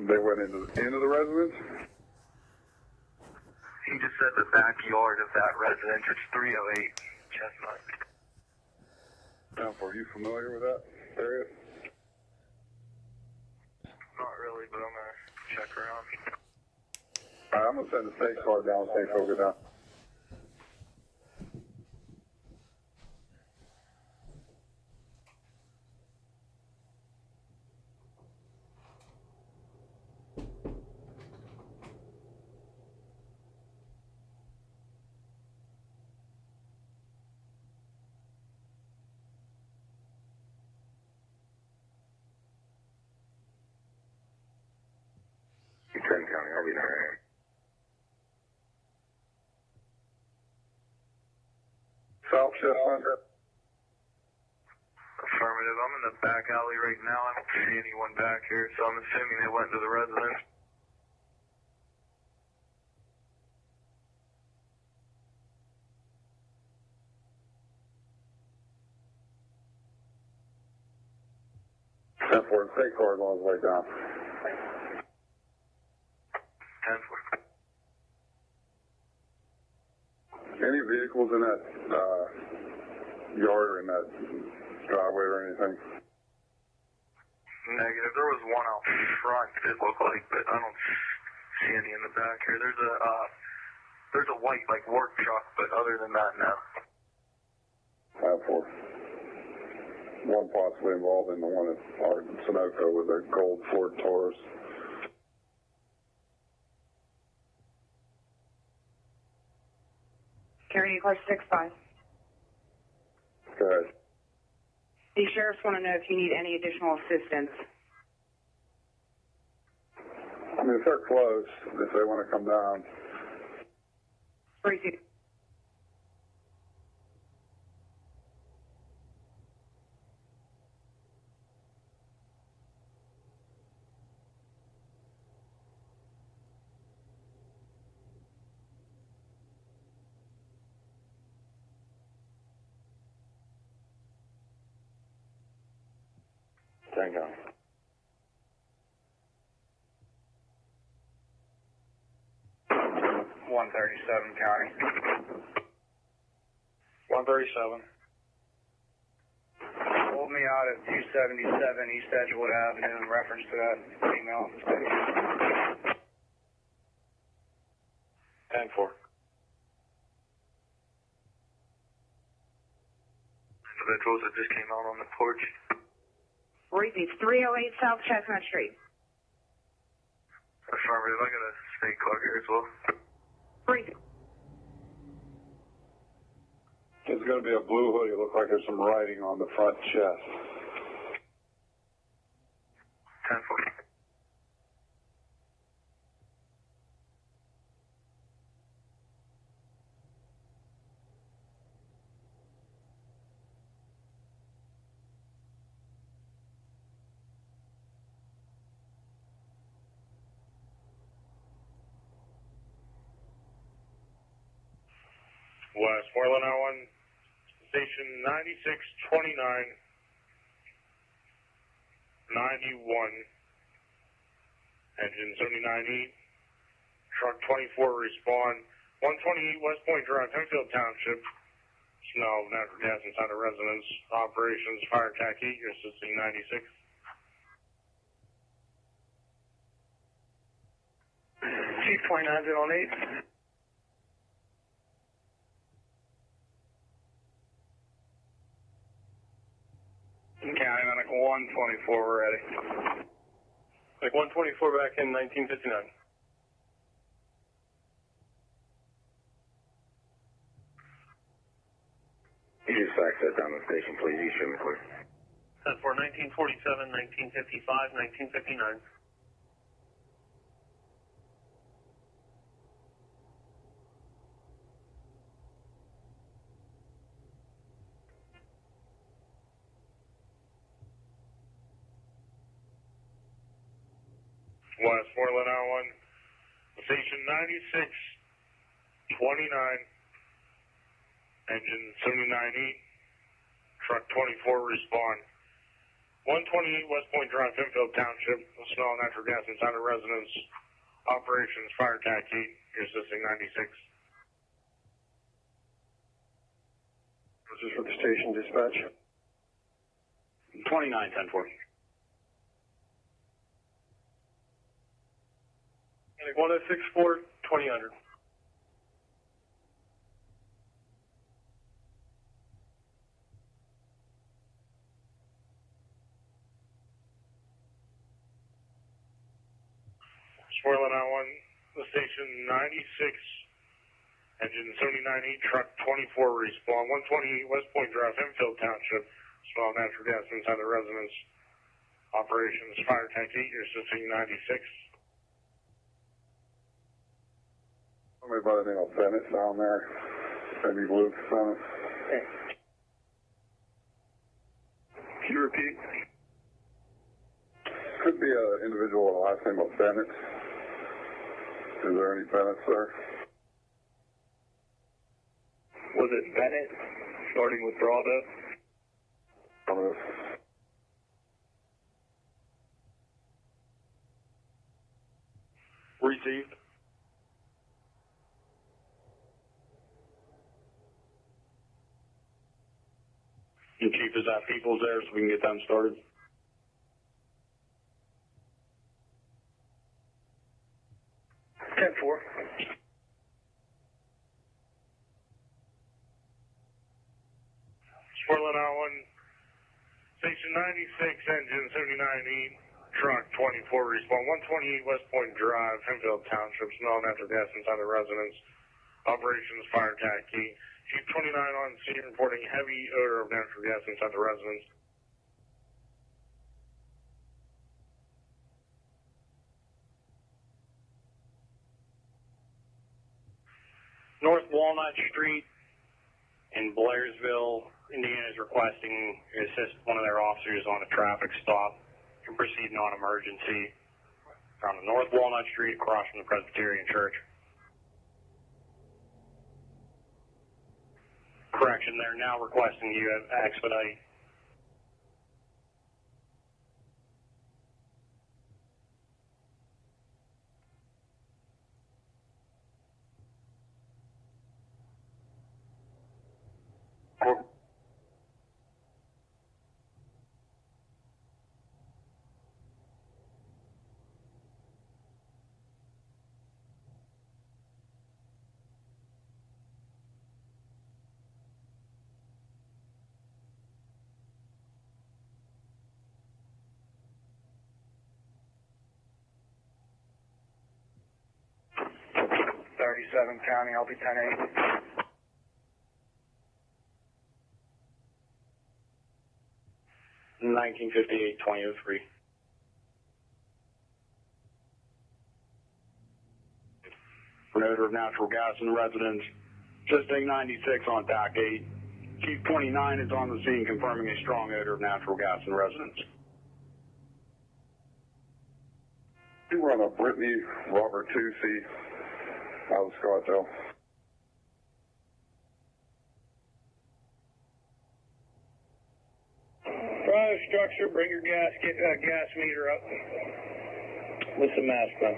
They went into the residence? He just said the backyard of that residence. It's 308 Chestnut. Are you familiar with that area? Not really, but I'm going to check around. All right, I'm going to send the state car down, state folk down. Trenton County, I'll be there. South Chestnut? Affirmative. I'm in the back alley right now. I don't see anyone back here, so I'm assuming they went to the residence. Send for the state car on its way down. 10-4. Any vehicles in that yard or in that driveway or anything? Negative. There was one out front, it looked like, but I don't see any in the back here. There's a white, like, work truck, but other than that, no. 5-4. One possibly involved in the one at our Sunoco with a gold Ford Taurus. Carrying car 6-5. Good. The sheriffs want to know if you need any additional assistance. I mean, if they're close, if they want to come down. 3-2. Tango. County. 137. Hold me out at 277 East Edgewood Avenue in reference to that email. 10-4. Individuals that just came out on the porch. Repeat, 308 South Chestnut Street. Affirmative. I got a state car here as well. 3-2. It's going to be a blue hoodie. It looks like there's some writing on the front chest. 10-4. Westmoreland on station 9629 91 engine 79E truck 24 respond 128 West Point Drive, Penfield Township. Smell of natural gas inside a residence. Operations fire attack heat. You're assisting 96. Chief 2908. County Medic 124, we're ready. Like 124 back in 1959. You just fax that down to the station, please. You show me clear. That's for 1947, 1955, 1959. Westmoreland on station 9629 engine 79E truck 24 respond 128 West Point Drive, Penfield Township, smell of natural gas inside a residence. Operations, fire attack heat, you're assisting 96. This is for the station dispatch. 29-10-4. Like 1064, 2000. Westmoreland I-1, the station 96, engine 79E, truck 24 respawn. 128 West Point Drive, Penfield Township, smell of natural gas inside the residence. Operations, fire tank heat, you're assisting 96. Somebody by the name of Bennett down there. Maybe Luke Bennett. Can you repeat? Could be an individual with the last name of Bennett. Is there any Bennetts there? Was it Bennett, starting with Bravo? Received. And Chief, is that Peoples there so we can get them started? Westmoreland I-1, station 96, engine 79E, truck 24 respawn. 128 West Point Drive, Penfield Township, smell of natural gas inside the residence. Operations, fire attack heat. Chief 29 on scene reporting heavy odor of natural gas inside the residence. North Walnut Street in Blairsville, Indiana is requesting to assist one of their officers on a traffic stop and proceed non-emergency from North Walnut Street across from the Presbyterian Church. Correction, they're now requesting you expedite. County, I'll be 10-8. In 1958-2003. For an odor of natural gas in the residence, assisting 96 on TAC 8. Chief 29 is on the scene confirming a strong odor of natural gas in the residence. You run a Brittany Robert 2C out of Scottsdale. Private structure, bring your gas meter up with the mask on.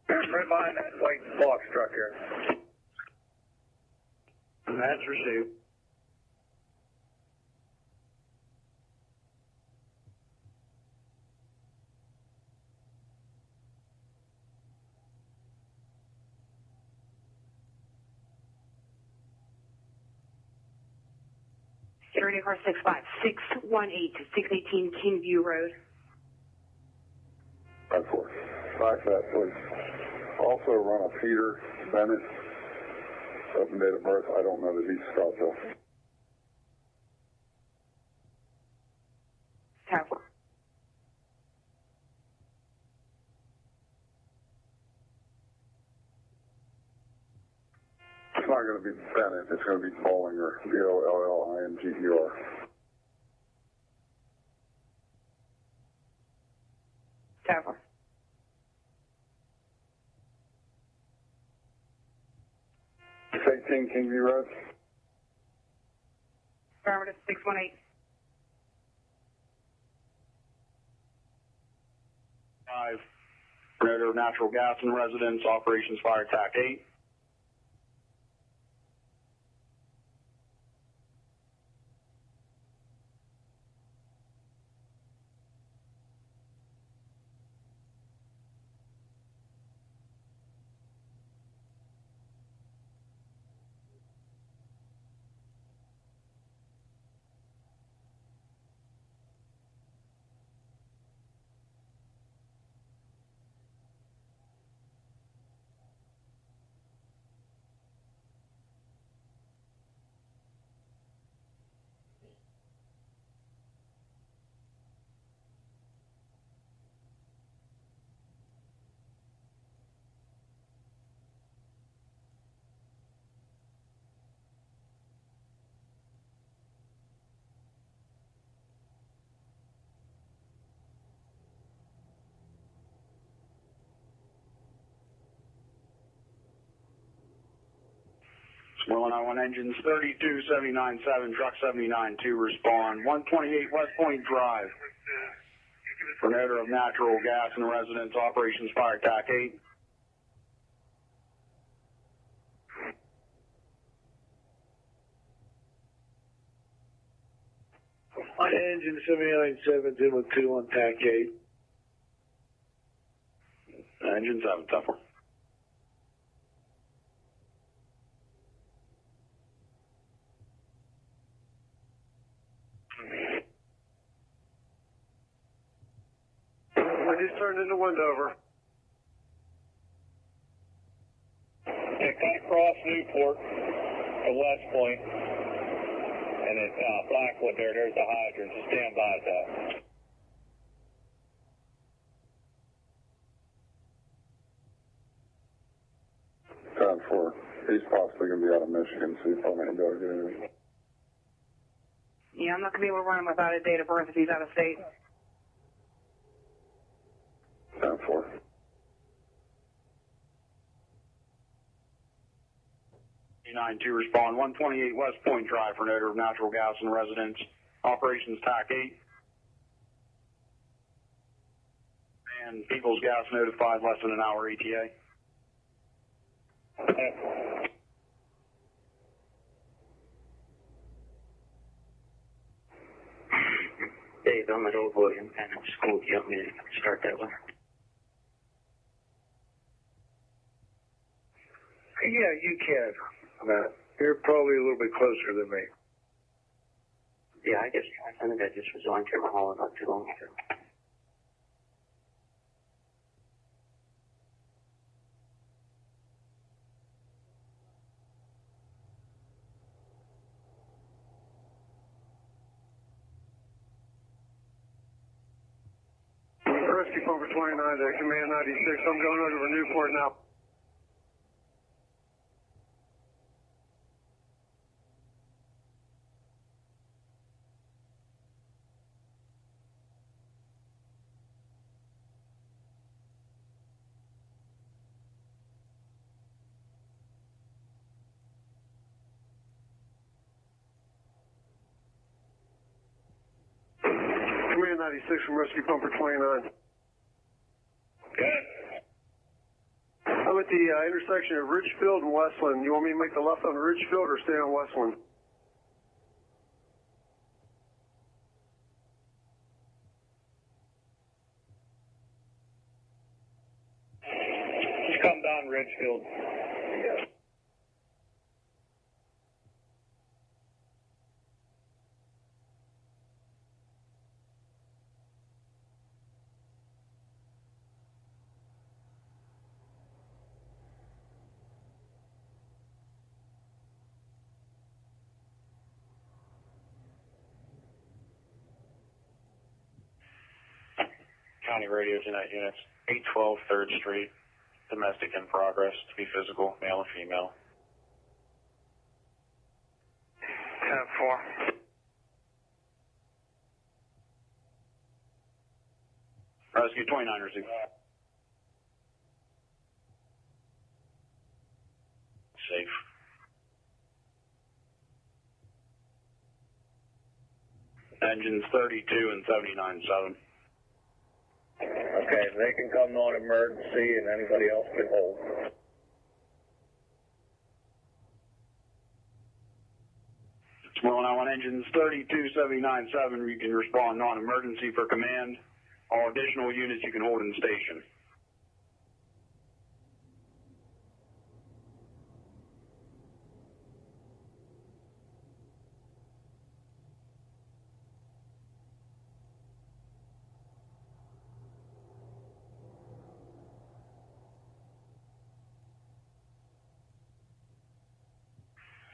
Right behind that white box structure. That's received. Security car 65618 Kingview Road. 5-4. Back that, please. Also run a Peter Bennett. Open date of birth, I don't know that he's Scottsdale. Tower 4. It's not going to be Bennett, it's going to be Bollinger. Bollinger. Tower 4. It's 18 Kingview Road. Affirmative, 618. 5, for an odor of natural gas in residence, operations fire TAC 8. Westmoreland 91 engines 3279.7, truck 79.2 respond. 128 West Point Drive. For an odor of natural gas in residence, operations fire TAC 8. On engine 79.7, Tim with 2 on TAC 8. Engine 7, tough one. I just turned into Wendover. Yeah, cut across Newport to West Point, and at Blackwood there's the hydrant, so stand by at that. Time for, he's possibly going to be out of Michigan, so he's probably not going to be able to get in. Yeah, I'm not going to be able to run him without a date of birth if he's out of state. Time for. To respond. 128 West Point Drive for an odor of natural gas in residence. Operations TAC 8. And People's Gas notified less than an hour ETA. Dave, I'm at Old William and at school. Do you want me to start that one? Yeah, you can. Matt, you're probably a little bit closer than me. Yeah, I think I just was on Tim Hall not too long ago. Rescue Pumper 29 to Command 96. I'm going over to Newport now. Command 96 from Rescue Pumper 29. Good. I'm at the intersection of Ridgefield and Westland. You want me to make the left on Ridgefield or stay on Westland? Just come down Ridgefield. County radio tonight units. 812 3rd Street. Domestic in progress. To be physical. Male and female. 10-4. Rescue 29 receive. Safe. engines 32 and 79.7. Okay, they can come non-emergency and anybody else can hold. Westmoreland engines 32, 79.7, you can respond non-emergency for command. All additional units you can hold in station.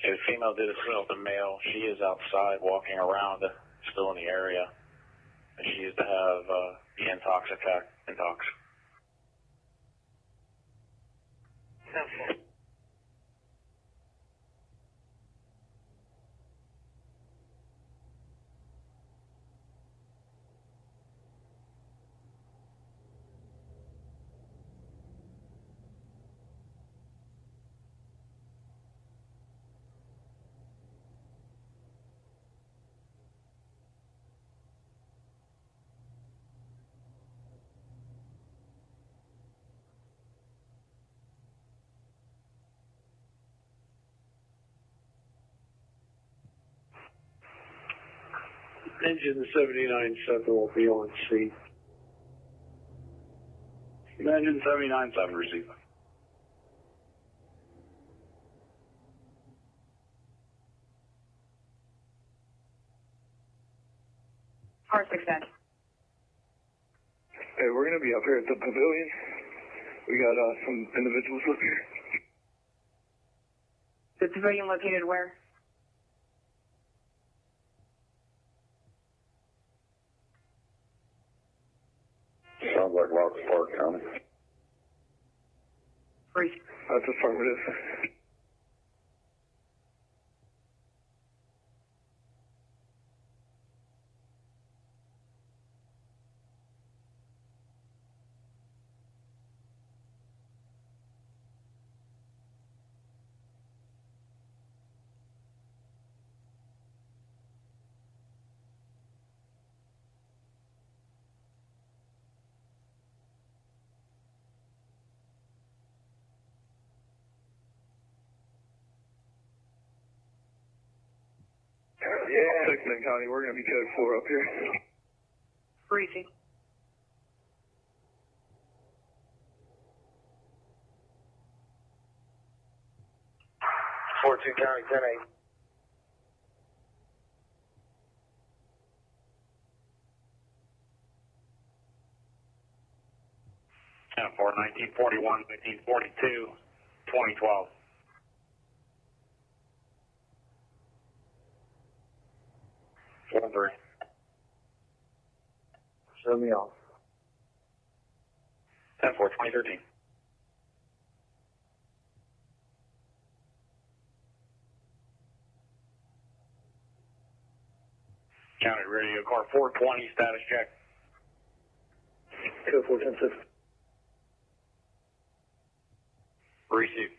The female did assault the male. She is outside walking around, still in the area. And she used to have the intox. Engine 79.7 will be on scene. Engine 79.7 receive. R610. Hey, we're going to be up here at the pavilion. We got some individuals up here. The pavilion located where? Sounds like Locks Park County. Brief. That's affirmative. Yeah. Dixon County, we're going to be code 4 up here. Briefing. Fort 2 County, 10-8. For 1941, 1942, 2012. Show me off. 10-4, 2013. County radio car 420, status check. Code 410-6. Receive.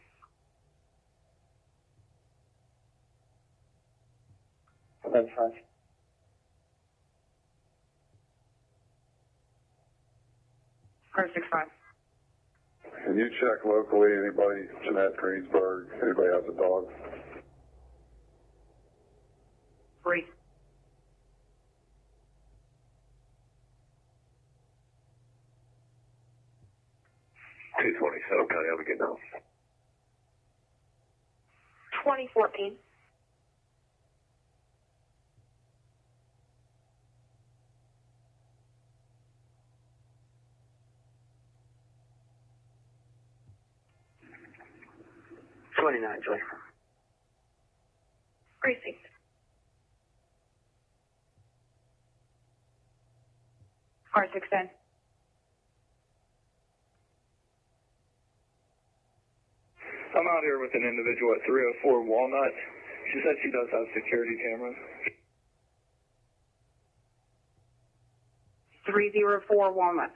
That's fine. R65. Can you check locally, anybody, Jeanette, Greensburg, anybody has a dog? Brief. Settle County, how we get now? 2014. Joy. Precinct. R610. I'm out here with an individual at 304 Walnut. She said she does have security cameras. 304 Walnut.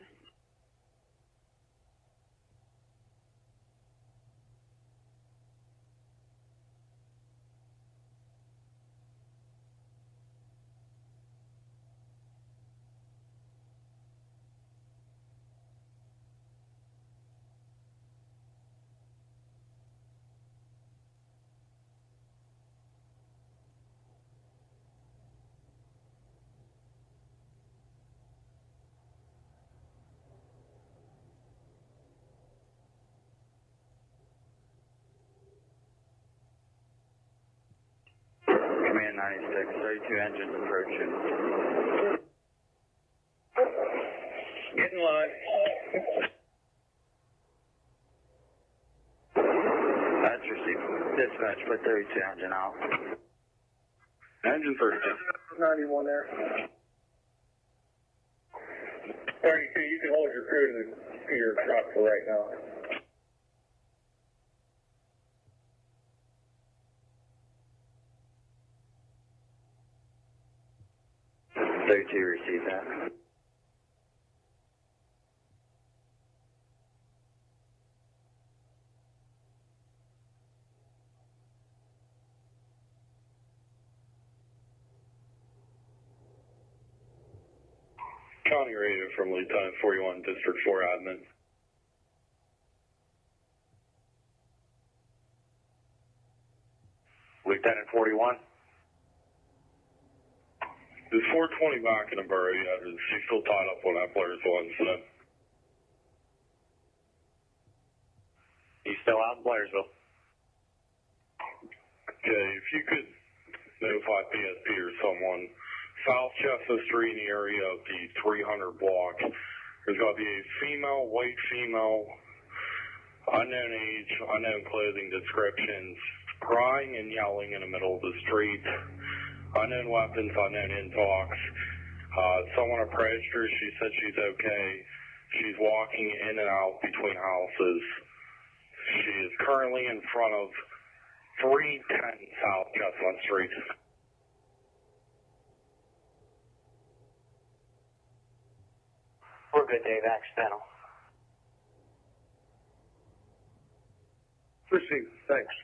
Command 96, 32 engines approaching. Get in line. That's received. Dispatch, put 32 engine out. Engine 32. 91 there. 32, you can hold your crew to your truck for right now. Receive that. County radio from Lieutenant 41, District 4 Admin. Lieutenant 41. Is 420 back in the borough yet? Is she still tied up on that Blairsville incident? He's still out in Blairsville. Okay, if you could notify PSP or someone, South Chestnut Street in the area of the 300 block, there's got to be a female, white female, unknown age, unknown clothing descriptions, crying and yelling in the middle of the street. Unknown weapons, unknown intox. Someone approached her. She said she's okay. She's walking in and out between houses. She is currently in front of 310 South Chestnut Street. We're good, Dave. Accidental. Received. Thanks.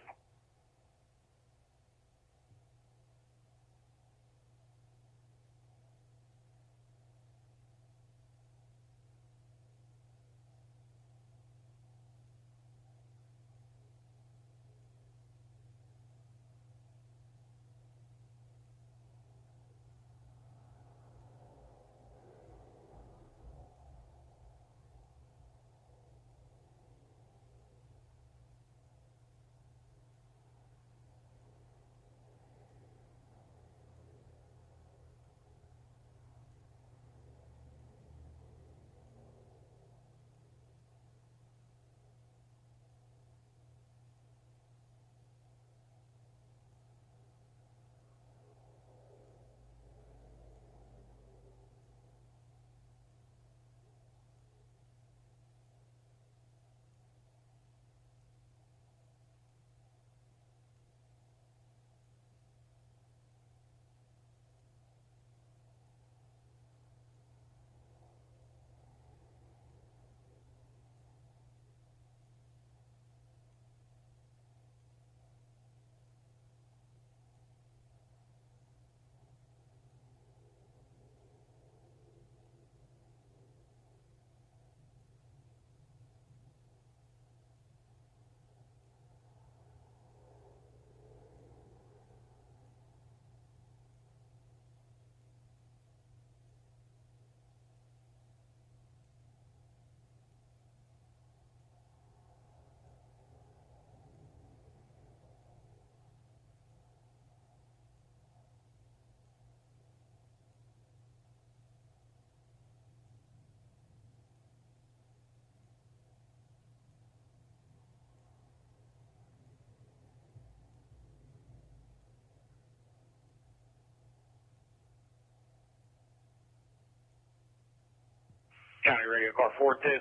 County radio car 42.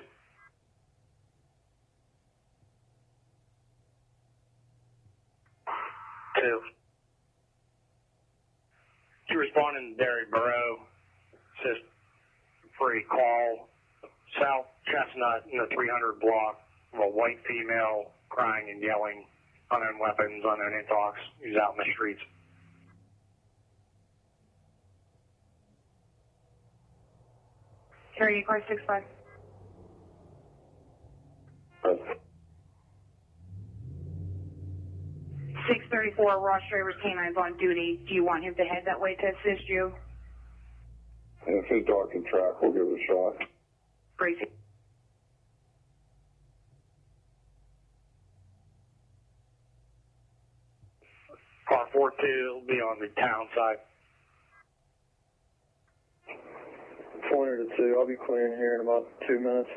Two. You respond in Derry Borough. Just free call. South Chestnut in the 300 block of a white female crying and yelling, unknown weapons, unknown intox. He's out in the streets. Carry car 65. 634 Ross Driver's K-9's on duty. Do you want him to head that way to assist you? And if it's dark and track, we'll give it a shot. Bracing. Car 42 will be on the town side. Pointer to 2. I'll be clearing here in about 2 minutes.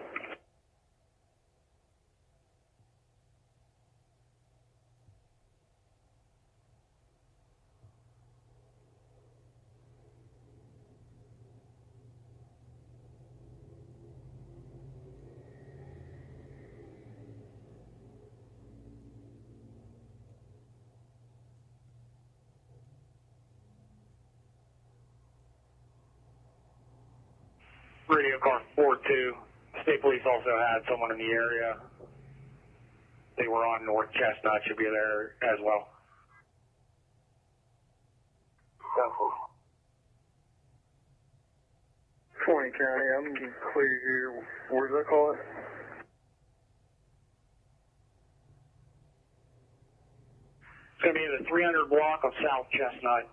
Radio car 42. State police also had someone in the area. They were on North Chestnut, should be there as well. 20 County, I'm clear here. Where's that call it? It's going to be in the 300 block of South Chestnut.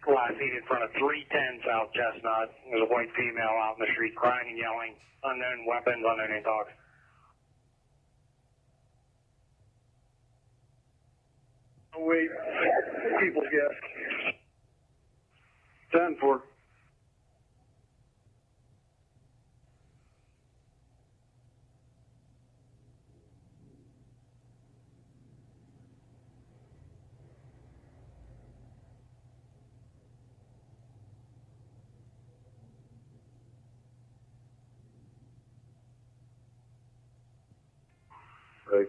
Last seen in front of 310 South Chestnut. There's a white female out in the street crying and yelling. Unknown weapons, unknown dogs. Wait, people guess. 10-4.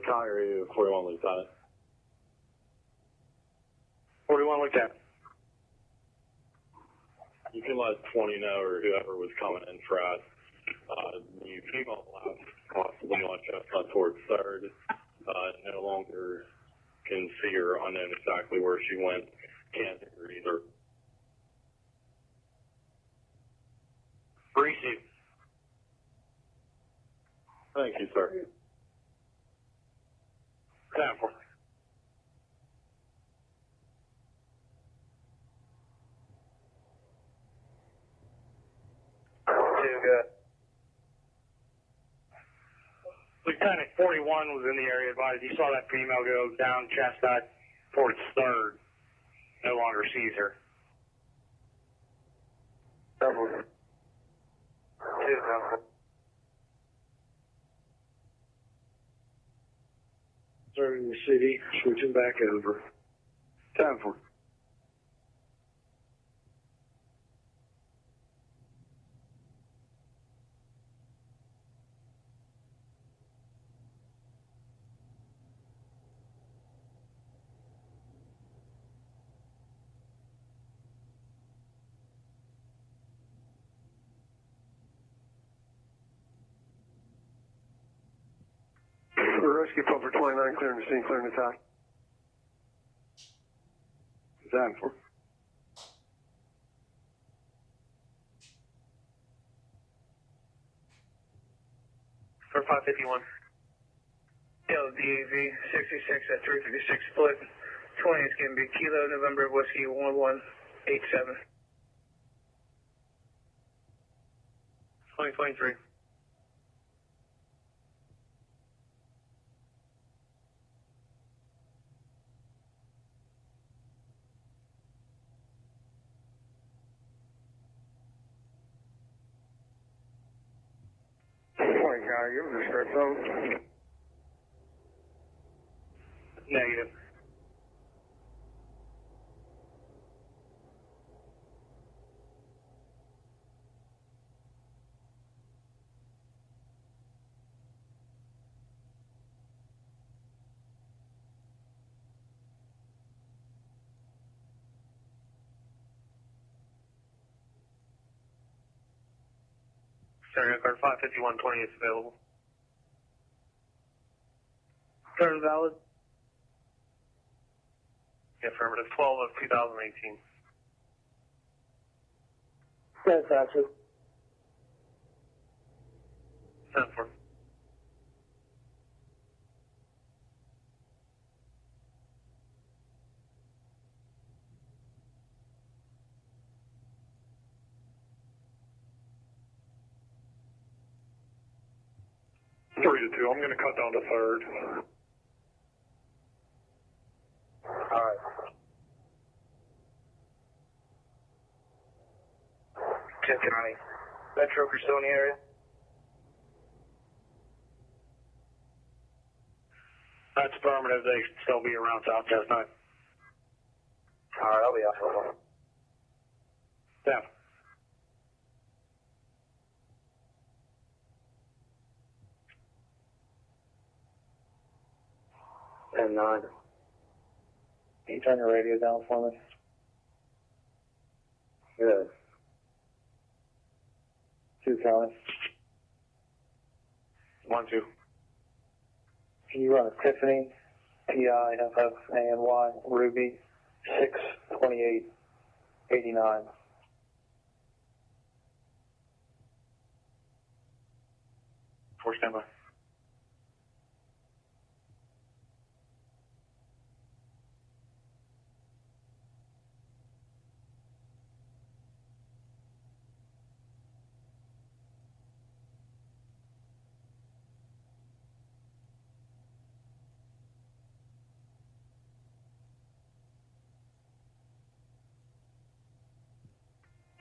Connery, 41 Lieutenant. 41 Lieutenant. You can let 20 know, or whoever was coming in for us. The female left, possibly on Chestnut towards 3rd. No longer can see her, unknown exactly where she went. Can't hear her either. Receive. Thank you, sir. 10-4. Lieutenant 41 was in the area, advised he saw that female go down Chestnut towards 3rd. No longer sees her. 10-4. Serving the city, switching back over. 10-4. Rescue pumper 29 clearing the scene, clearing the top. 10-4. For 551. LDAV 66 at 356 split. 20 is going to be Kilo November Whiskey 1187. 2023. Point guy, give us a script zone. Negative. Area card 55120 is available. Turn valid. Affirmative 12 of 2018. Fantastic. 10-4. I'm going to cut down to 3rd. All right. Chip County. That trucker still in the area? That's affirmative. They should still be around South Chestnut. Alright, I'll be out for a while. Yeah. And 9. Can you turn your radio down for me? Good. 2 County. 1-2. Can you run a Tiffany, T-I-F-F-A-N-Y, Ruby, 62889. For standby.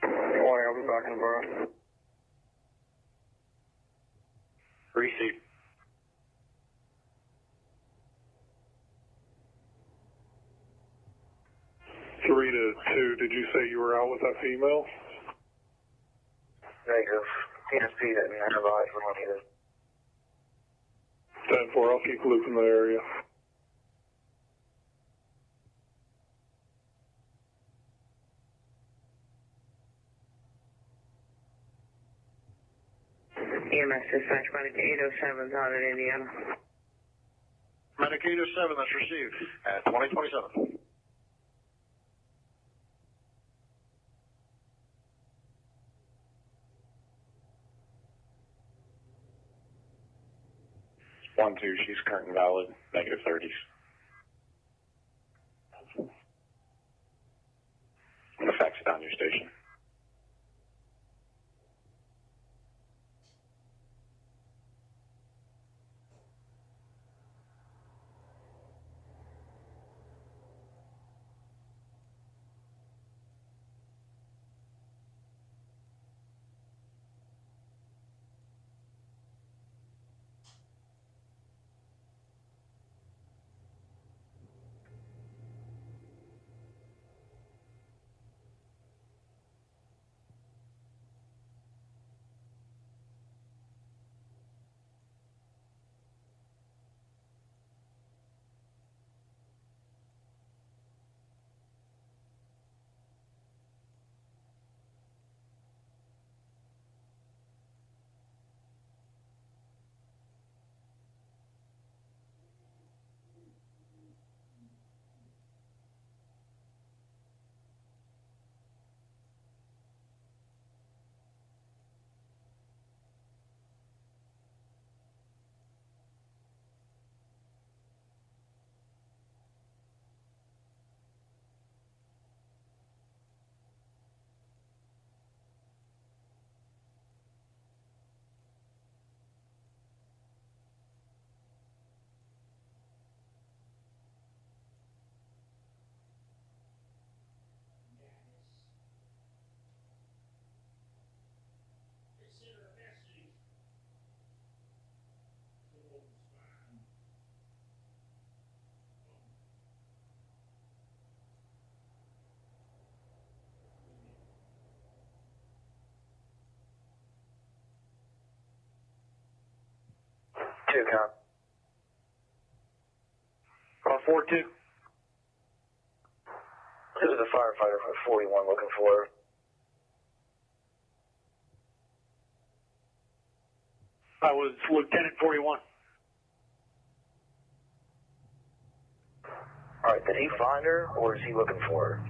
Morning, I'll be back in the borough. Receive. 3-2, did you say you were out with that female? Negative. PSP didn't advise for one either. 10-4, I'll keep looping the area. EMS dispatch medic 807 out in Indiana. Medic 807, that's received. At 2027. One, two, she's current and valid, negative 30s. I'm going to fax it down to your station. Two count. 4-2. This is a firefighter from 41 looking for her. I was Lieutenant 41. Alright, did he find her, or is he looking for her?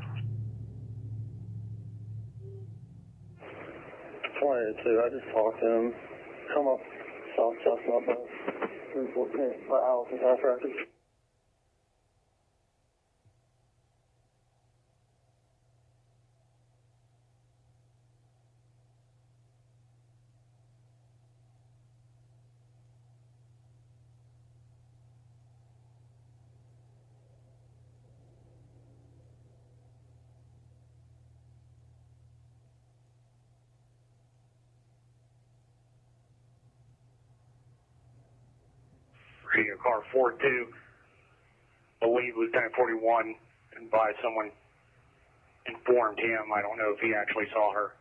22, I just talked to him. Come up, South Chestnut, 314, Allison contractors. Radio car 42. Believe Lieutenant 41 advised someone informed him. I don't know if he actually saw her.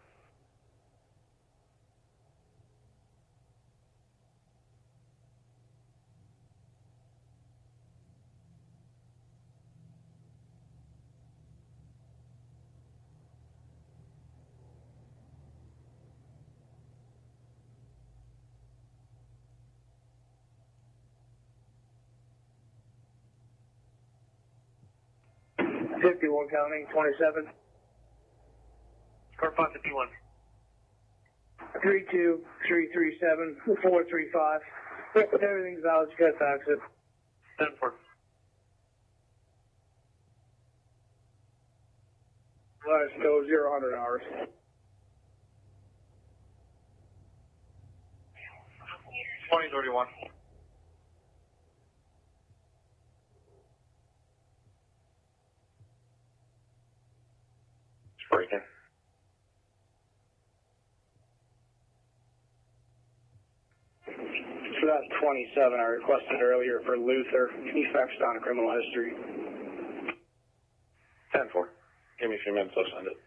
County 27. Car 551. 32337 435. Everything's valid. You got to exit. 10-4. Let us go 0 hours. $20.31. Breaking. So that's 27 I requested earlier for Luther. He faxed down a criminal history. 10-4. Give me a few minutes, I'll send it.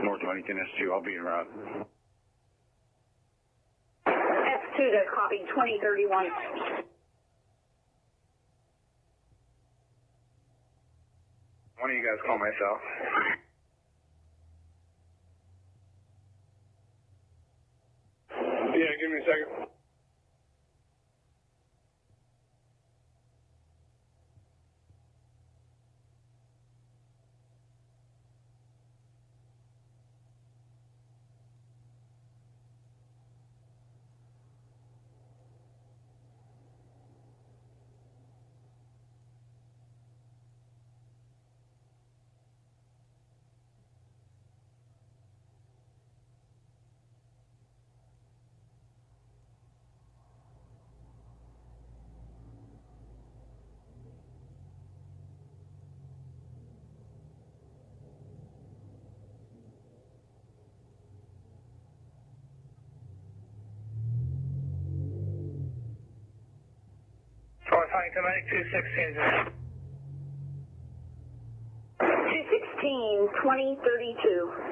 North Huntington S2, I'll be en route. S2 to copy 2031. One of you guys call my cell. Yeah, give me a second. Huntington, I think 216. 216 2032.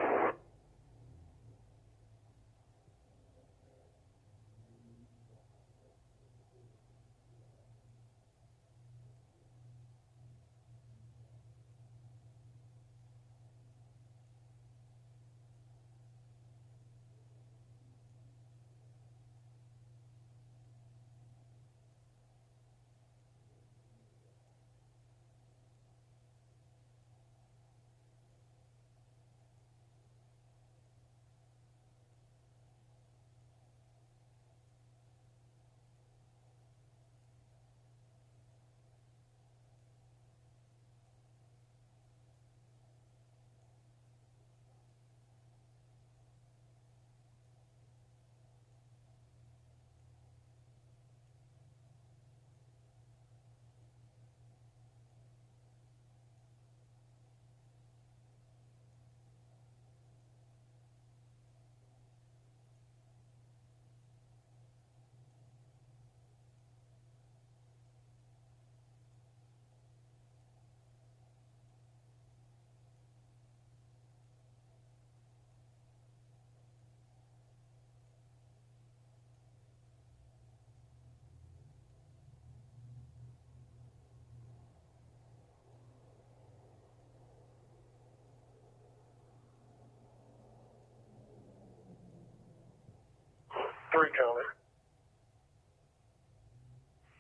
Three County.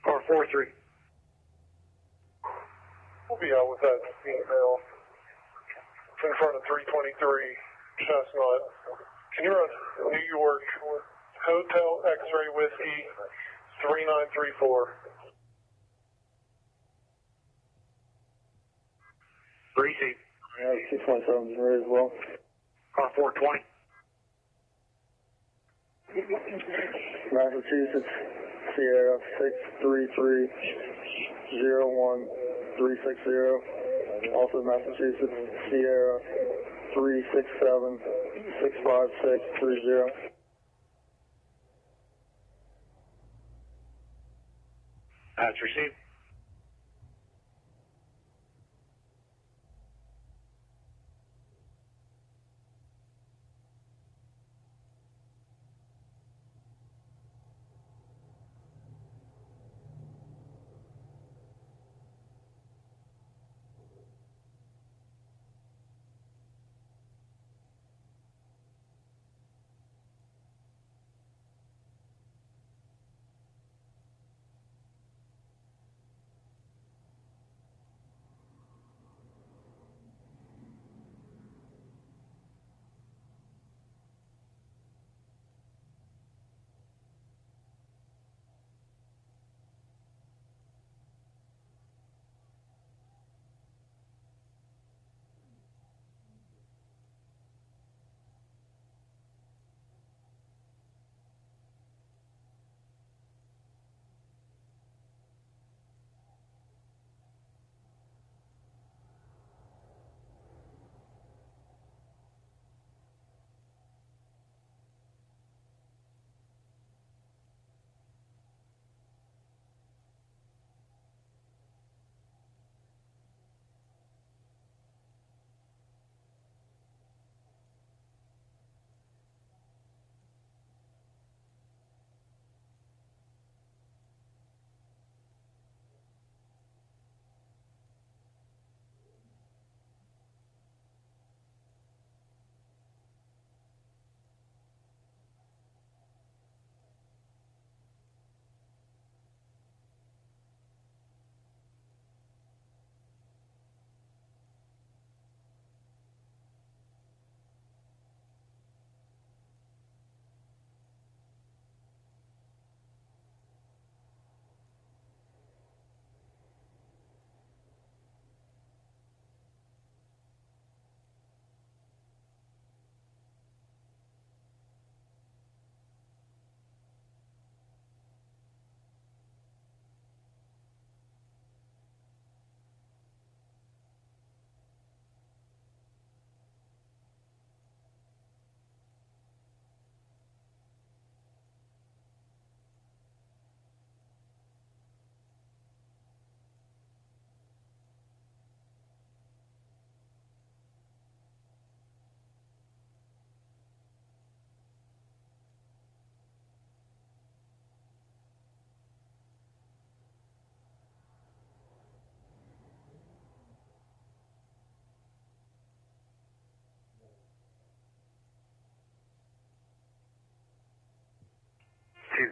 Car 43. We'll be out with that female. It's in front of 323 Chestnut. Can you run New York Hotel X-Ray Whiskey 3934? 3C. Yeah, 617 is ready as well. Car 420. Massachusetts Sierra 633 01360. Also Massachusetts Sierra 367 65630. Patch received.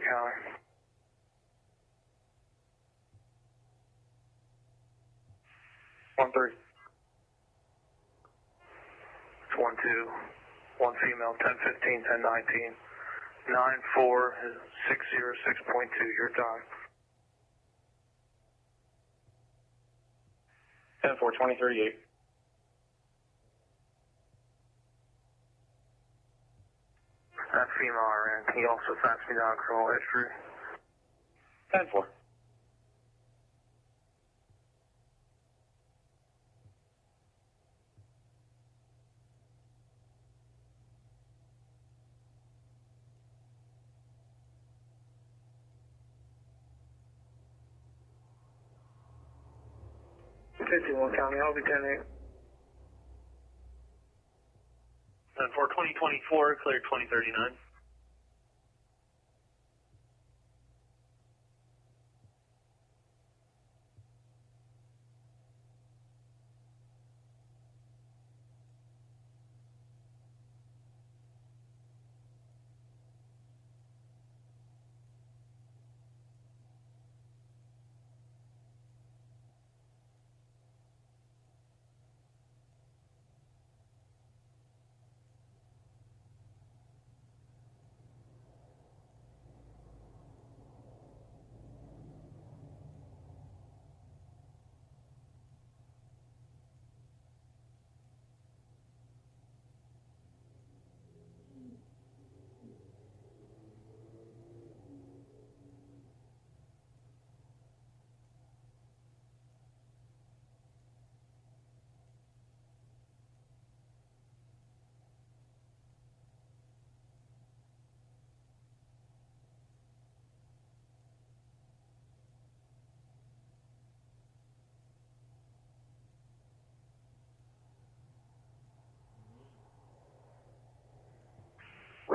Counter. 1-3. It's 1-2. 1 female, 10-15, 10-19. 9-4 is 606.2, your time. 10-4, 2038. That female I ran, he also faxed me down criminal history. 10-4. County, I'll be 10-8. 10-4, 2024, cleared 2039.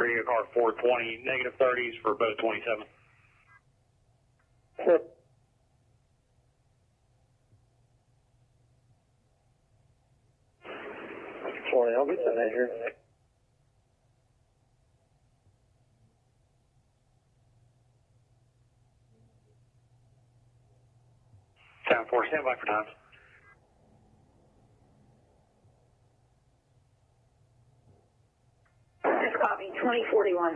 Radio card 420, negative 30s for boat 27. Yep. 20, I'll get the measure. Sound 4, stand by for times. Just copy, 2041.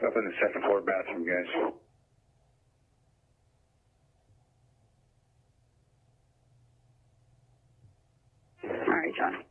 Up in the second floor bathroom, guys. All right, John.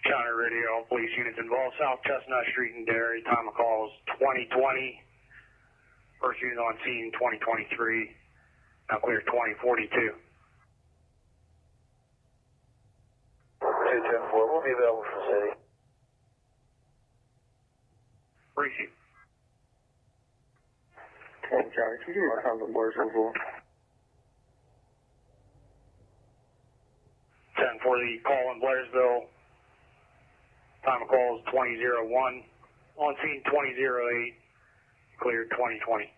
County Radio, all police units involved, South Chestnut Street in Derry. Time of call is 2020. First unit on scene 2023. Now clear 2042. 210-4, we'll be available for the city. Receive. 20 County, can you give me my times on Blairsville as well? 10 for the call in Blairsville. Time of call is 2001. On scene 2008. Cleared 2020.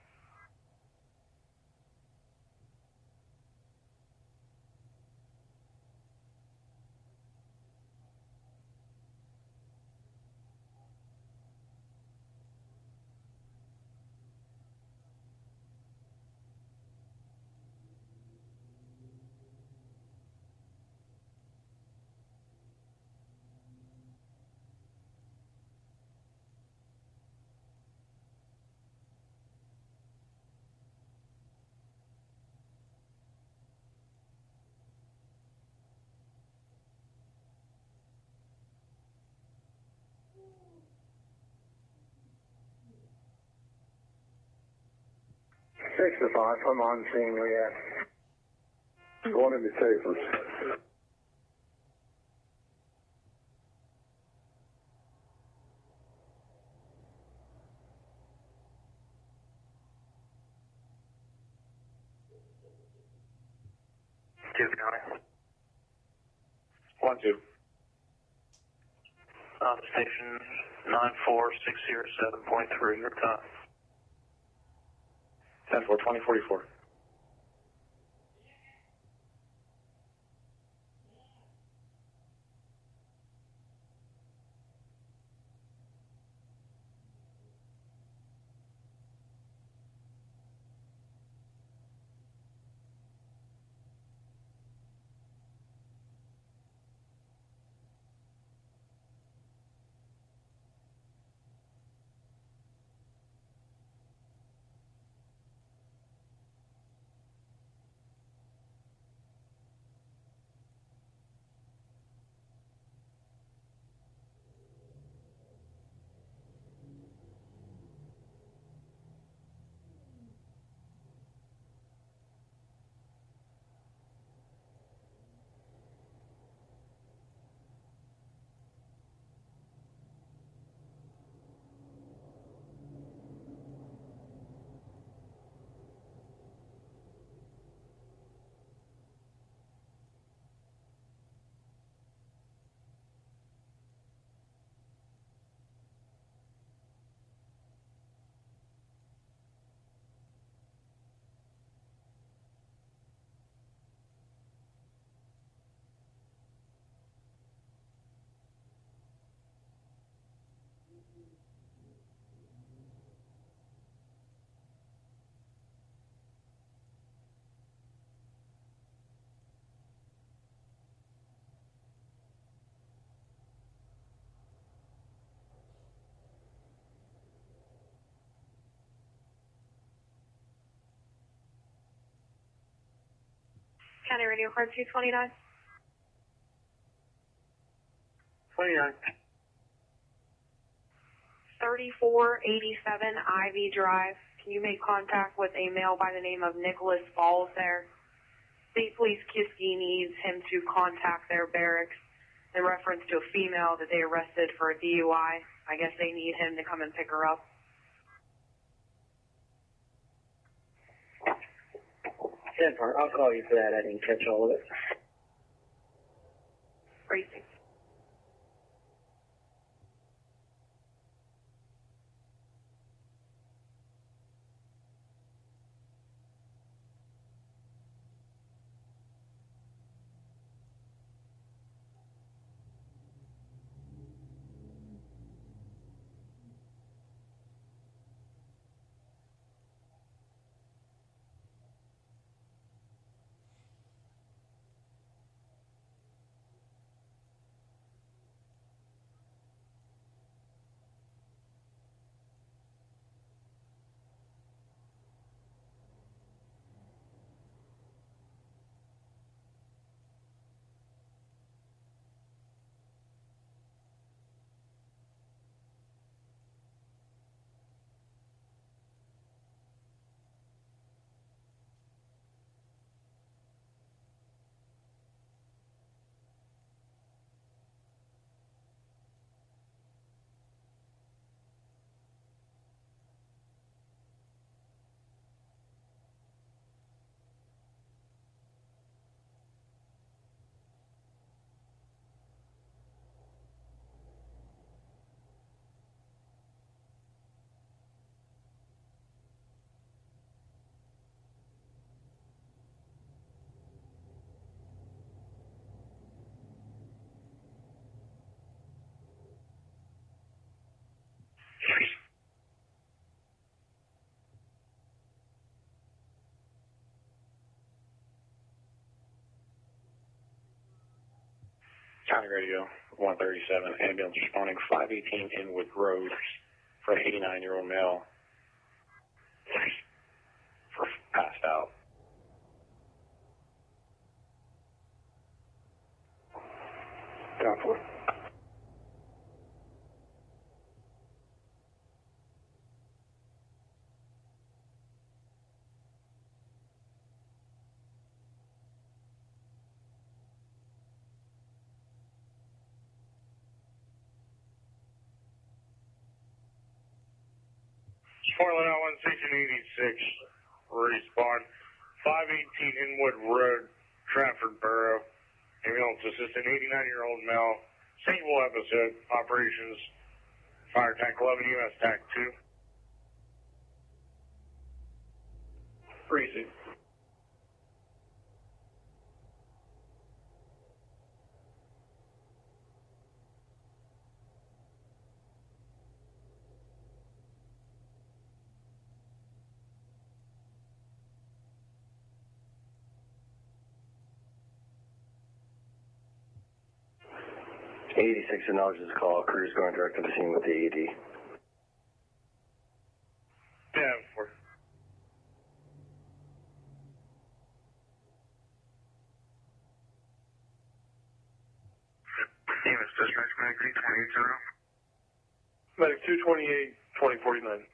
Six to 5, I'm on scene, yeah. Going into Chafers. Two County. 1-2. Station 94607.3, your time. 10-4, 2044. County Radio Card 229. 29. 3487 Ivy Drive. Can you make contact with a male by the name of Nicholas Falls there? State Police Kiski needs him to contact their barracks in reference to a female that they arrested for a DUI. I guess they need him to come and pick her up. I'll call you for that. I didn't catch all of it. Racing. County Radio 137, ambulance responding 518 Inwood Road for an 89-year-old male for passed out. Down for. Westmoreland out 1686, respond 518 Inwood Road, Trafford Borough. Ambulance assist an 89-year-old male, single episode, operations, fire tank 11, US TAC 2. Freezing. acknowledges the call. Crew's going direct to the scene with the AED. Yeah, we're... Davis Dispatch, Medic 228-0. Medic 228, 2049.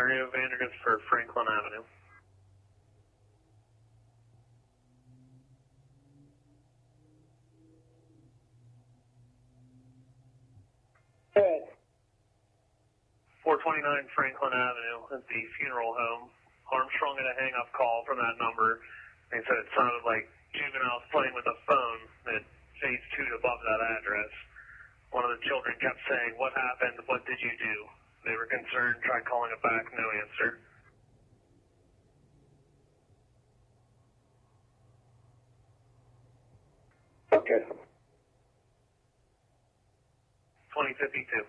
Area Vandergrift for Franklin Avenue. Good. 429 Franklin Avenue at the funeral home. Armstrong had a hang-up call from that number. They said it sounded like juveniles playing with a phone at phase 2 above that address. One of the children kept saying, "What happened? What did you do?" They were concerned, tried calling it back, no answer. Okay. 2052.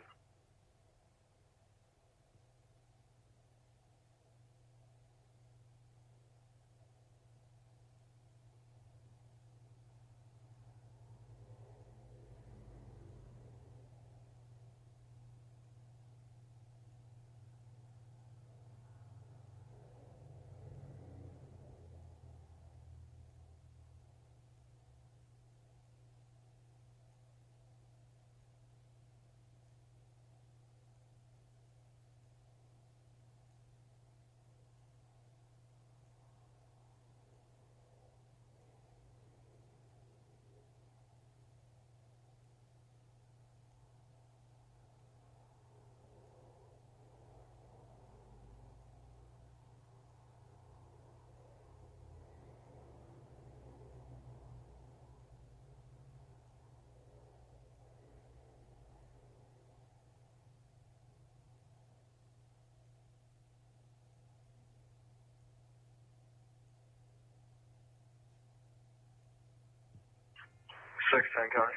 County.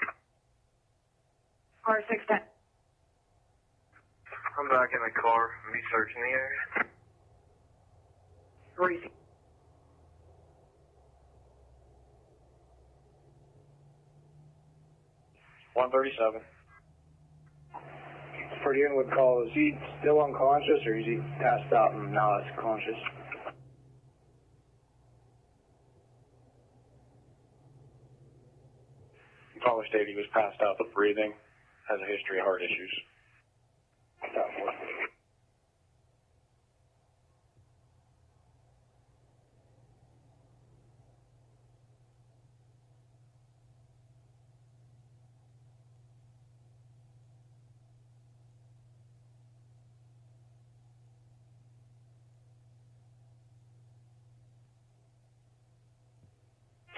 Car 610. I'm back in the car. Me searching the area. Receive. 137. For the inward call, is he still unconscious or is he passed out and now is conscious? Caller stated he was passed out but breathing, has a history of heart issues.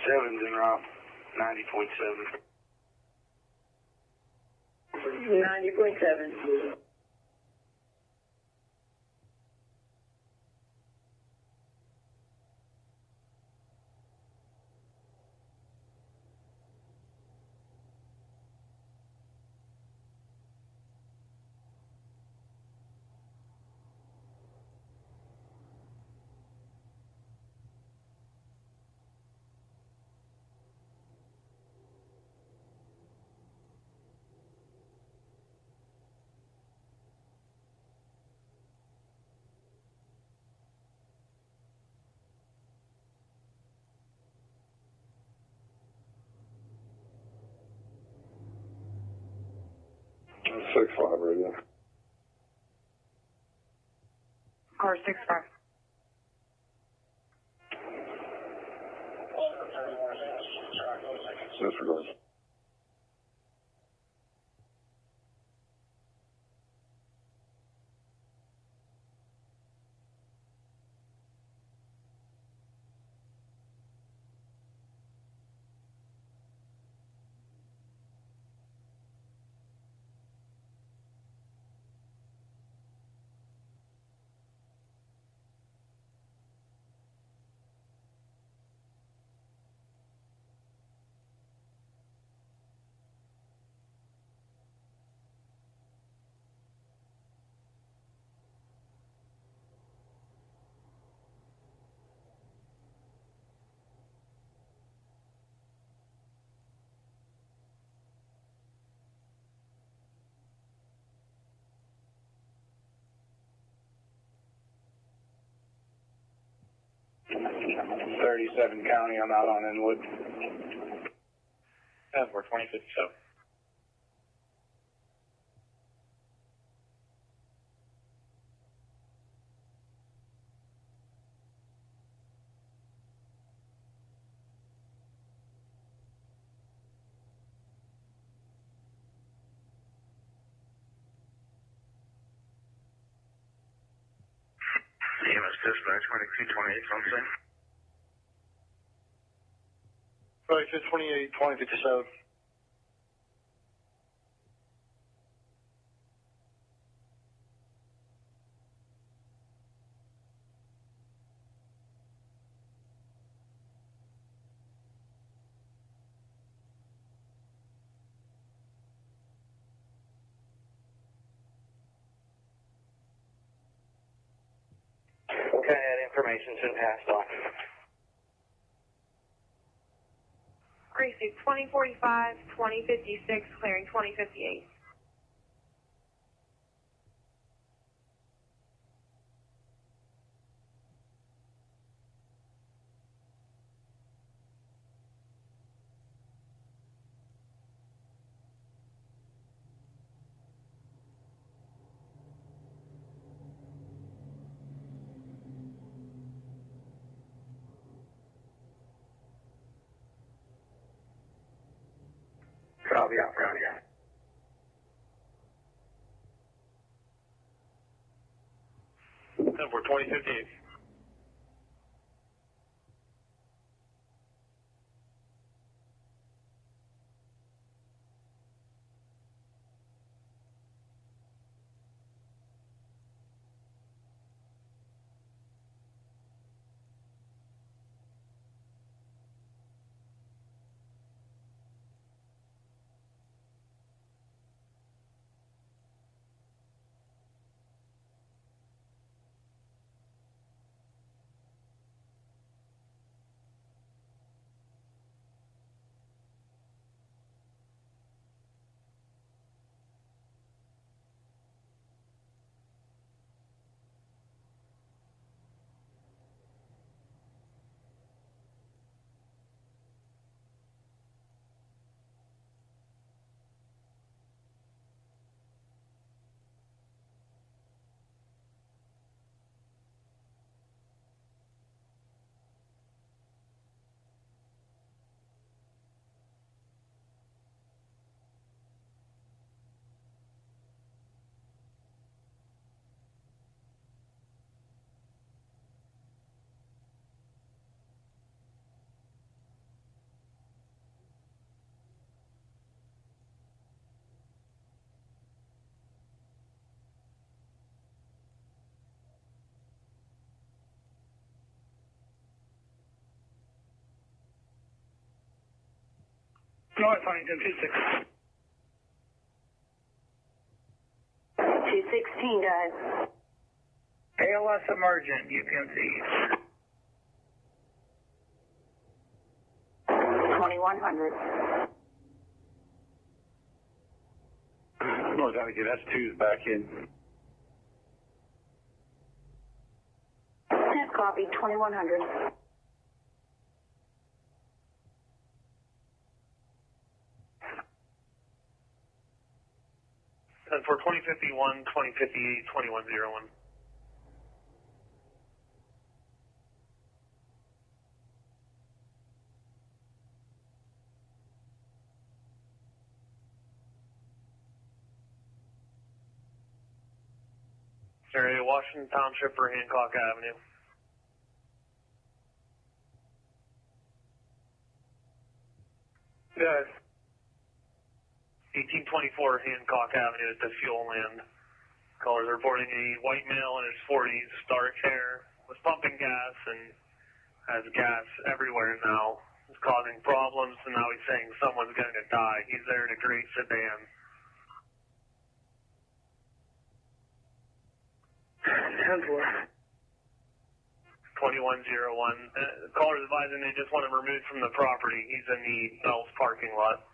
Seven's en route, 90.7. 90.7. Six five radio. Car 65. Disregard. .37 County, I'm out on Inwood. We're 2057. That's dispatch, 2228 something. Right, 528, 2057. Okay, that information's been passed on. Gracie, 2045, 2056, clearing 2058. I'll be out around here. 2058. North Huntington 26. 216, guys. ALS emergent, you can see. 2100. North Huntington, that's 2's back in. That's copy, 2100. And for 2051, 2058, 2101. Area Washington Township or Hancock Avenue. Yes. 1824 Hancock Avenue at the fuel land. Callers are reporting a white male in his 40s, dark hair, was pumping gas and has gas everywhere now. It's causing problems, and now he's saying someone's going to die. He's there in a gray sedan. 2101. Caller's advising they just want him removed from the property. He's in the Bell's parking lot.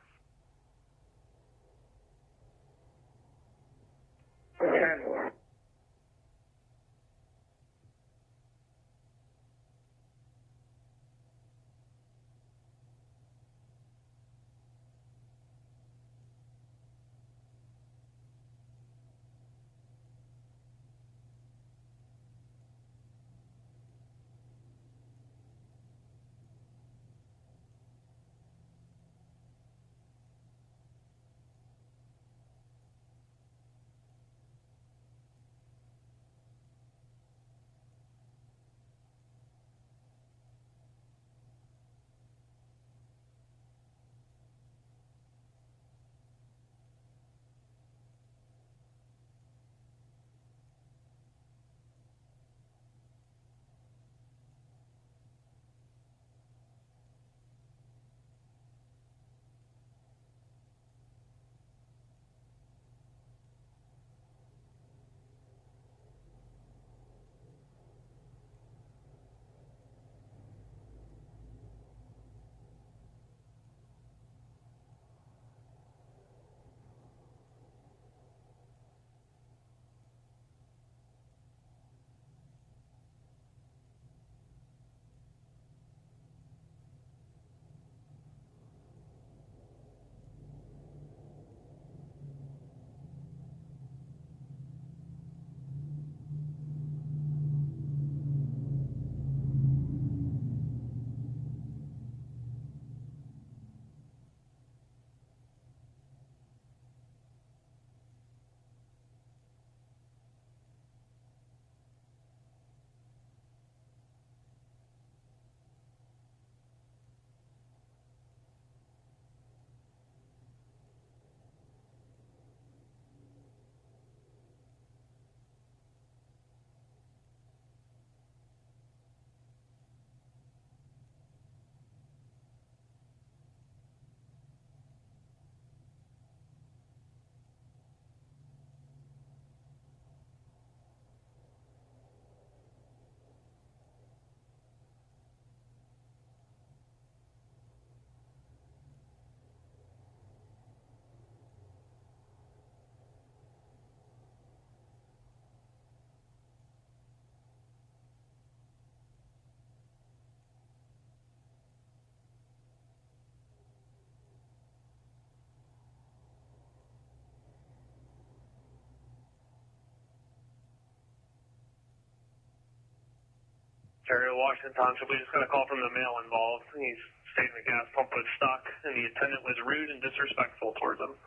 Area of Washington Township. We just got a call from the male involved. He's stating the gas pump was stuck and the attendant was rude and disrespectful towards him.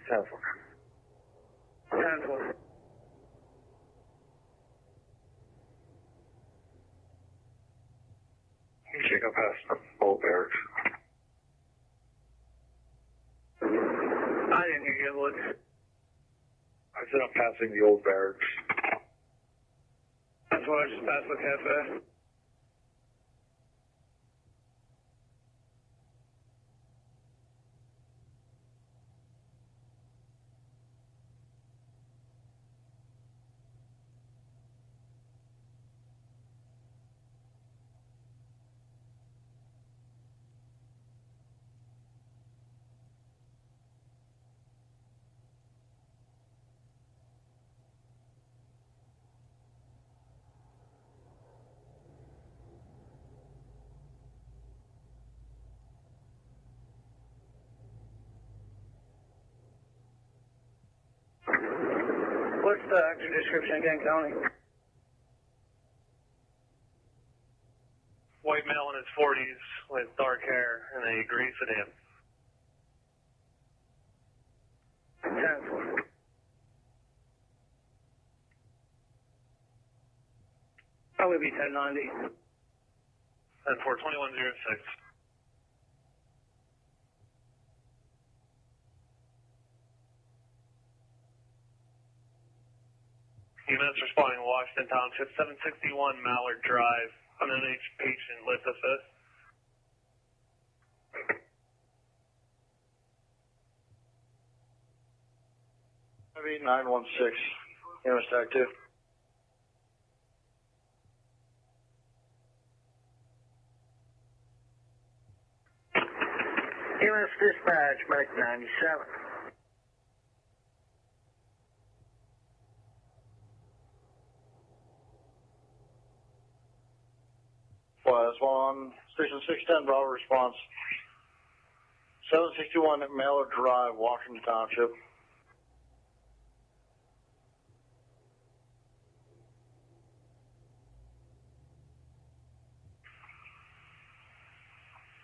10-4. 10-4. You should go past the old barracks. I didn't hear you, Wood. I said I'm passing the old barracks. That's what I just passed the cafe. What's the actor description again, County? White male in his 40s with dark hair and a gray sedan. 10-4. Probably be 1090. 10-4, 2106. EMS responding to Washington Township, 761 Mallard Drive, underage patient lift assist. Maybe 916. EMS Tag 2. EMS Dispatch, Medic 97. Was on Station 610, Bravo response. 761 Mallard Drive, Washington Township.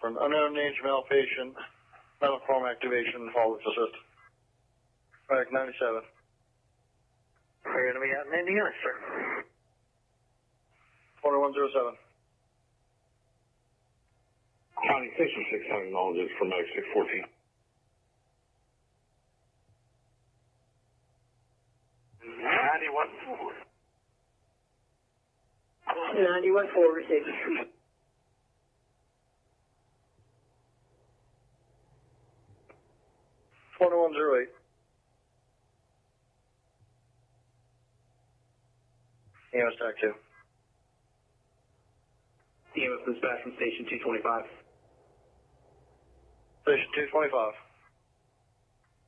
For an unknown age male patient, mental form activation, follows assist. Medic 97. We're going to be out in Indiana, sir. 2107. County Station 600 acknowledges for Medic 614. 91-4 receiving. $2108. EMS Tag 2. EMS dispatch from Station 225. Station 225.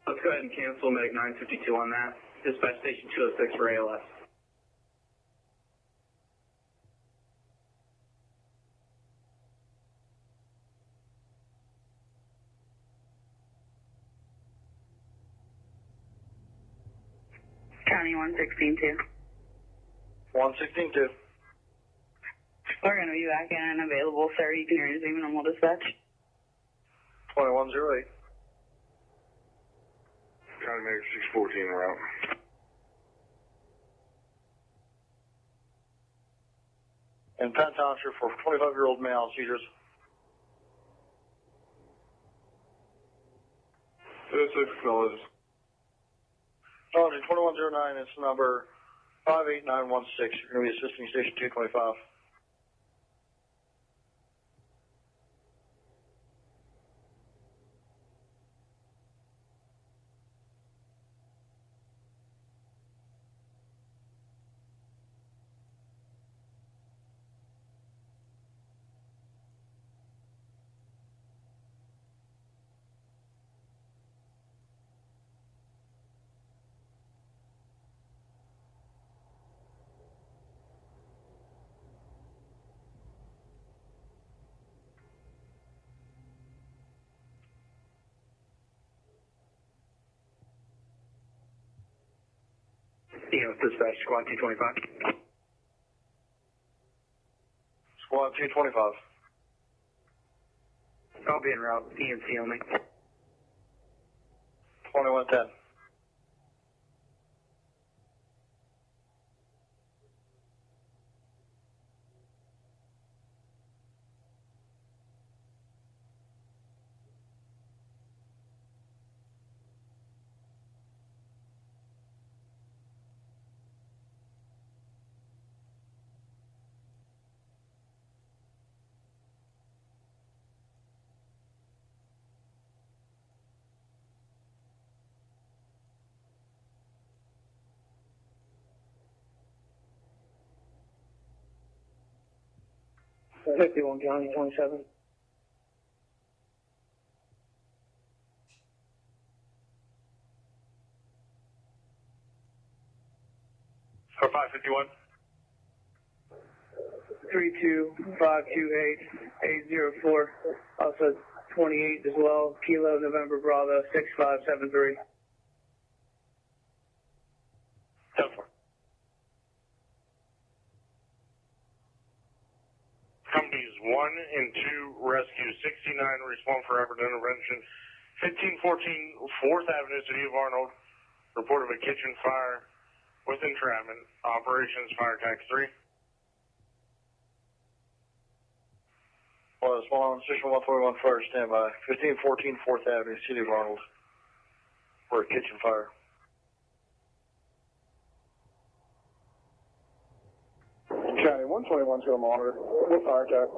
Let's go ahead and cancel Medic 952 on that. Dispatch Station 206 for ALS. County 116-2. 116-2. We're going to be back in available, sir. You can resume normal dispatch. 2108. County Medic 614 en route. In Penn Township for 25-year-old male seizures. 06 acknowledges. Acknowledging 2109, it's number 58916. You're going to be assisting Station 225. EMS dispatch, squad 225. Squad 225. I'll be en route, EMC only. 2110. $51 County 27. For 551. 32528-804. Also 28 as well. Kilo November Bravo 6573. 10-4. Companies 1 and 2 rescue 69 respond for rapid intervention. 1514 4th Avenue, City of Arnold. Report of a kitchen fire with entrapment. Operations Fire Tax 3. Well, Westmoreland, Station 141 Fire standby. 1514 4th Avenue, City of Arnold. For a kitchen fire. County 121 to a monitor. What fire attack?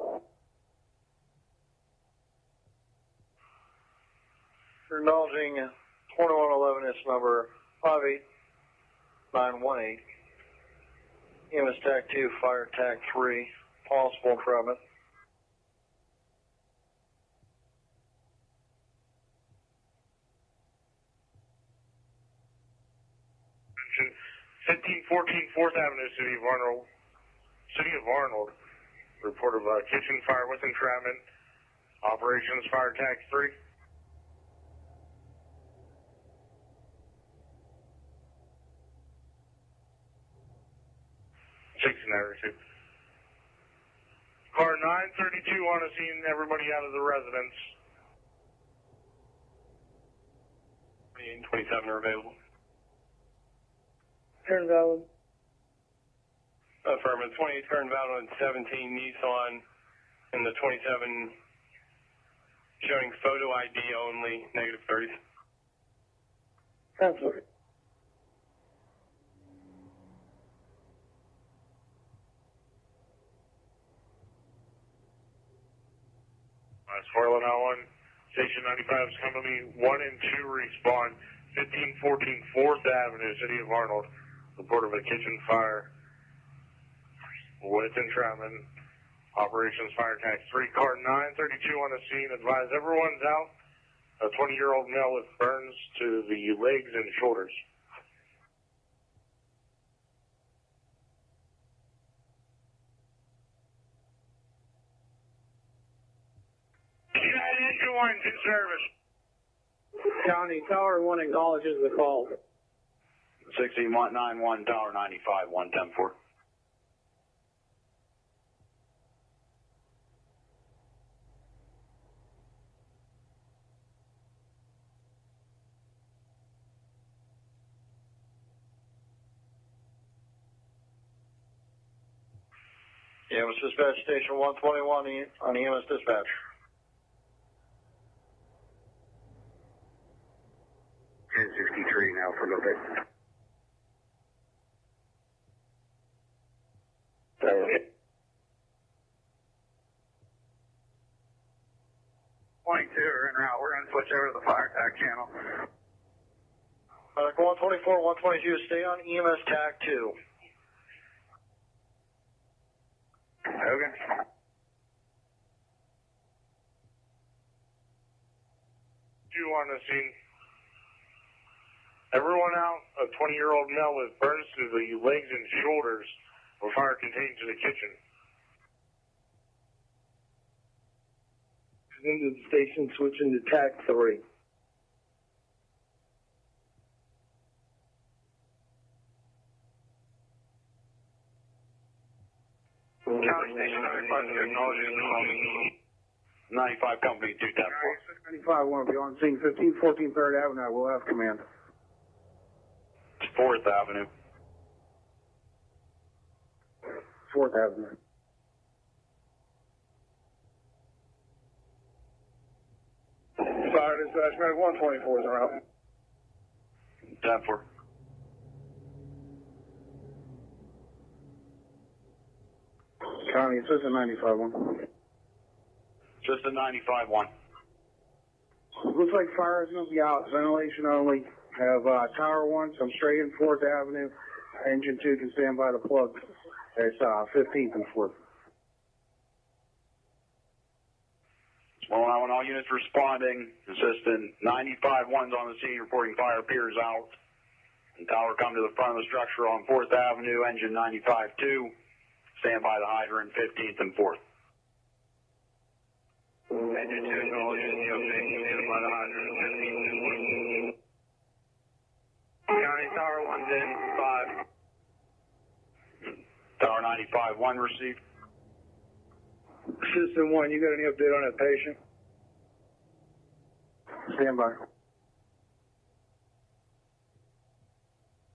You're acknowledging 2111, it's number 58918. EMS TAC 2, Fire TAC 3, possible entrapment. 1514 4th Avenue, City of Arnold. City of Arnold. Report of a kitchen fire with entrapment. Operations Fire Tax 3. Car 932 on the scene, everybody out of the residence. 28 and 27 are available. Turn valid. Affirmative. 28 turn valid on 17 Nissan, and the 27 showing photo ID only, negative 30s. Cancel. Westmoreland on Station 95's Company 1 and 2 respond. 1514 4th Avenue, City of Arnold. Report of a kitchen fire with entrapment. Operations Fire Tax 3. Car 932 on the scene. Advise everyone's out. A 20-year-old male with burns to the legs and shoulders. Issue 1 in service. County Tower 1 acknowledges the call. 6191 Tower 95 110-4. EMS dispatch station 121 on EMS dispatch. Ten 63 now for a little bit. Point 2 are en route. We're going to switch over to the fire TAC channel. 124, 122, stay on EMS TAC 2. Hogan. You on the scene. Everyone out. A 20-year-old male with burns to the legs and shoulders were fire contained to the kitchen. Into the station, switching to TAC 3. County Station 95 acknowledges the call. 95 Company 210. 95 will be on scene 1514 3rd Avenue. I will have command. 4th Avenue. 4th Avenue. Fire dispatch, medic 124 is around. 10-4. County Assistant 95-1. Just a 95-1. Looks like fire is going to be out. Ventilation only. Have Tower 1, so I'm straight in 4th Avenue. Engine 2 can stand by the plug. It's 15th and 4th. Well, now when all units responding, Assistant 95-1's on the scene reporting fire appears out. And tower come to the front of the structure on 4th Avenue, engine 95-2. Stand by the hydrant 15th and 4th. Engine 2 acknowledges the update. Stand by the hydrant 15th and 4th. County Tower 1's in 5. Tower 95-1 received. Assistant 1, you got any update on that patient? Stand by.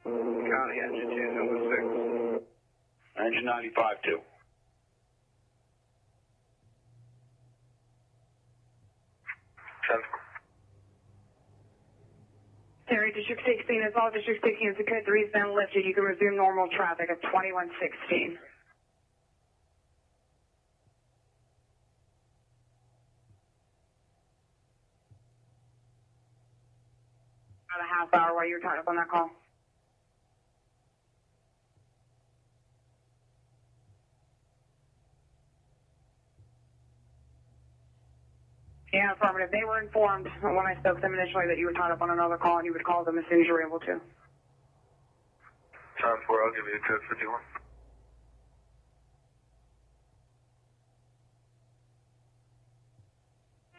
County Engine 2 number 6. Engine 95-2. Terry, District 16 is all. District 16 is the code 3's been lifted. You can resume normal traffic at 2116. About a half hour while you were tied up on that call. Yeah, affirmative. They were informed when I spoke to them initially that you were tied up on another call and you would call them as soon as you were able to. Time 4, I'll give you a code 51.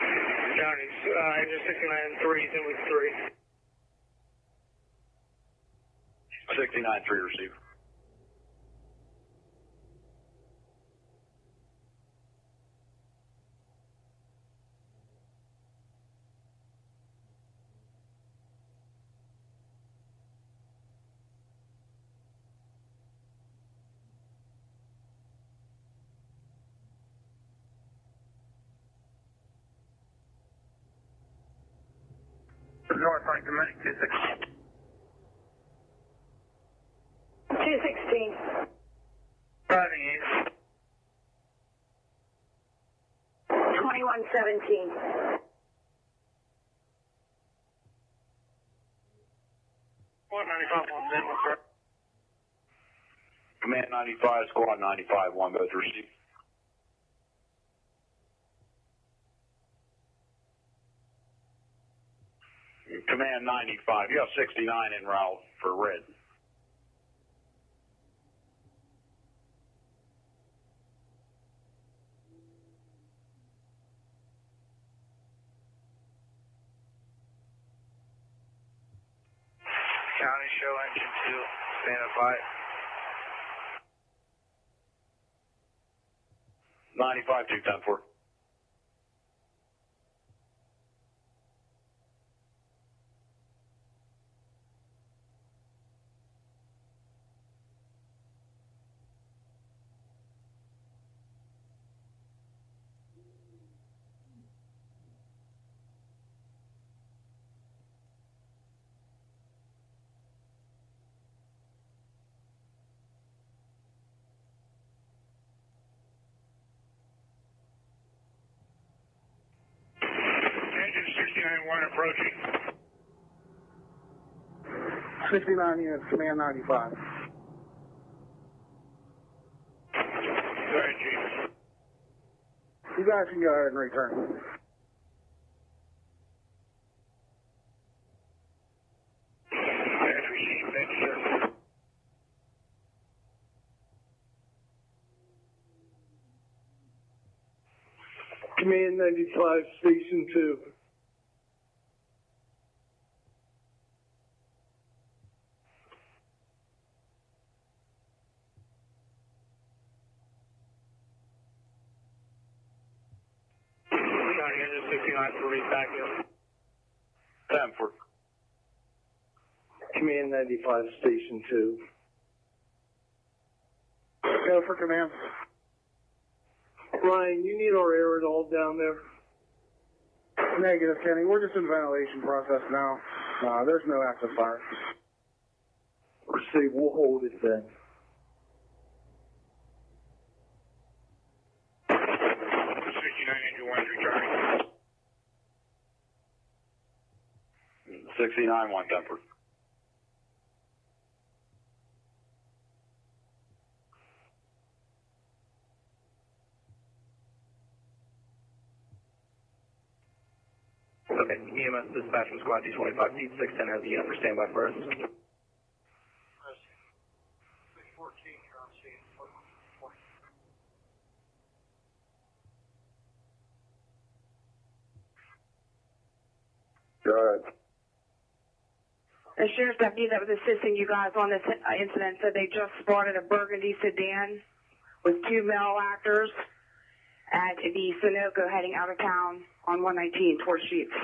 County, engine 69-3 is in with 3. 69-3 received. North Line Committee 216. 216. Driving east. 2117. Squad 95 1's in with 3. Command 95, Squad 95-1, both received. Command 95, you have 69 en route for red. County show engine 2, stand by. 95-210-4. Engine 69-1 approaching. 69 units, command 95. Go ahead, Chief. You guys can go ahead and return. Yes, received. Thank you, sir. Command 95, Station 2. County, engine 69 for back in. 10 for. Command 95, Station 2. Go for command. Ryan, you need our aerosol down there. Negative, Kenny. We're just in ventilation process now. There's no active fire. Receive, we'll hold it then. 69 engine 1 returning. 69, 1 temper. Okay, EMS dispatch from squad D25, Seat 610 has the unit for standby for us. Go ahead. The sheriff's deputy that was assisting you guys on this incident said they just spotted a burgundy sedan with 2 male actors at the Sunoco heading out of town on 119 towards Sheets.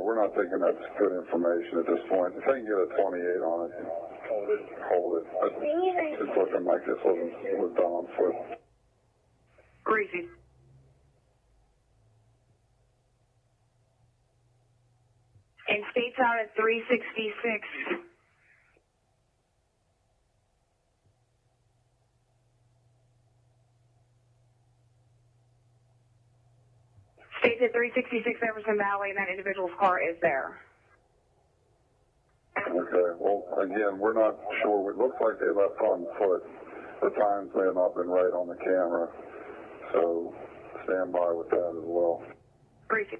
We're not thinking that's good information at this point. If they can get a 28 on it, hold it. It's looking like this was done on foot. Greasy. And states out at 366. States at 366 Everson Valley, and that individual's car is there. Okay, well, again, we're not sure. It looks like they left on foot. The times may have not been right on the camera, so stand by with that as well. Greasy.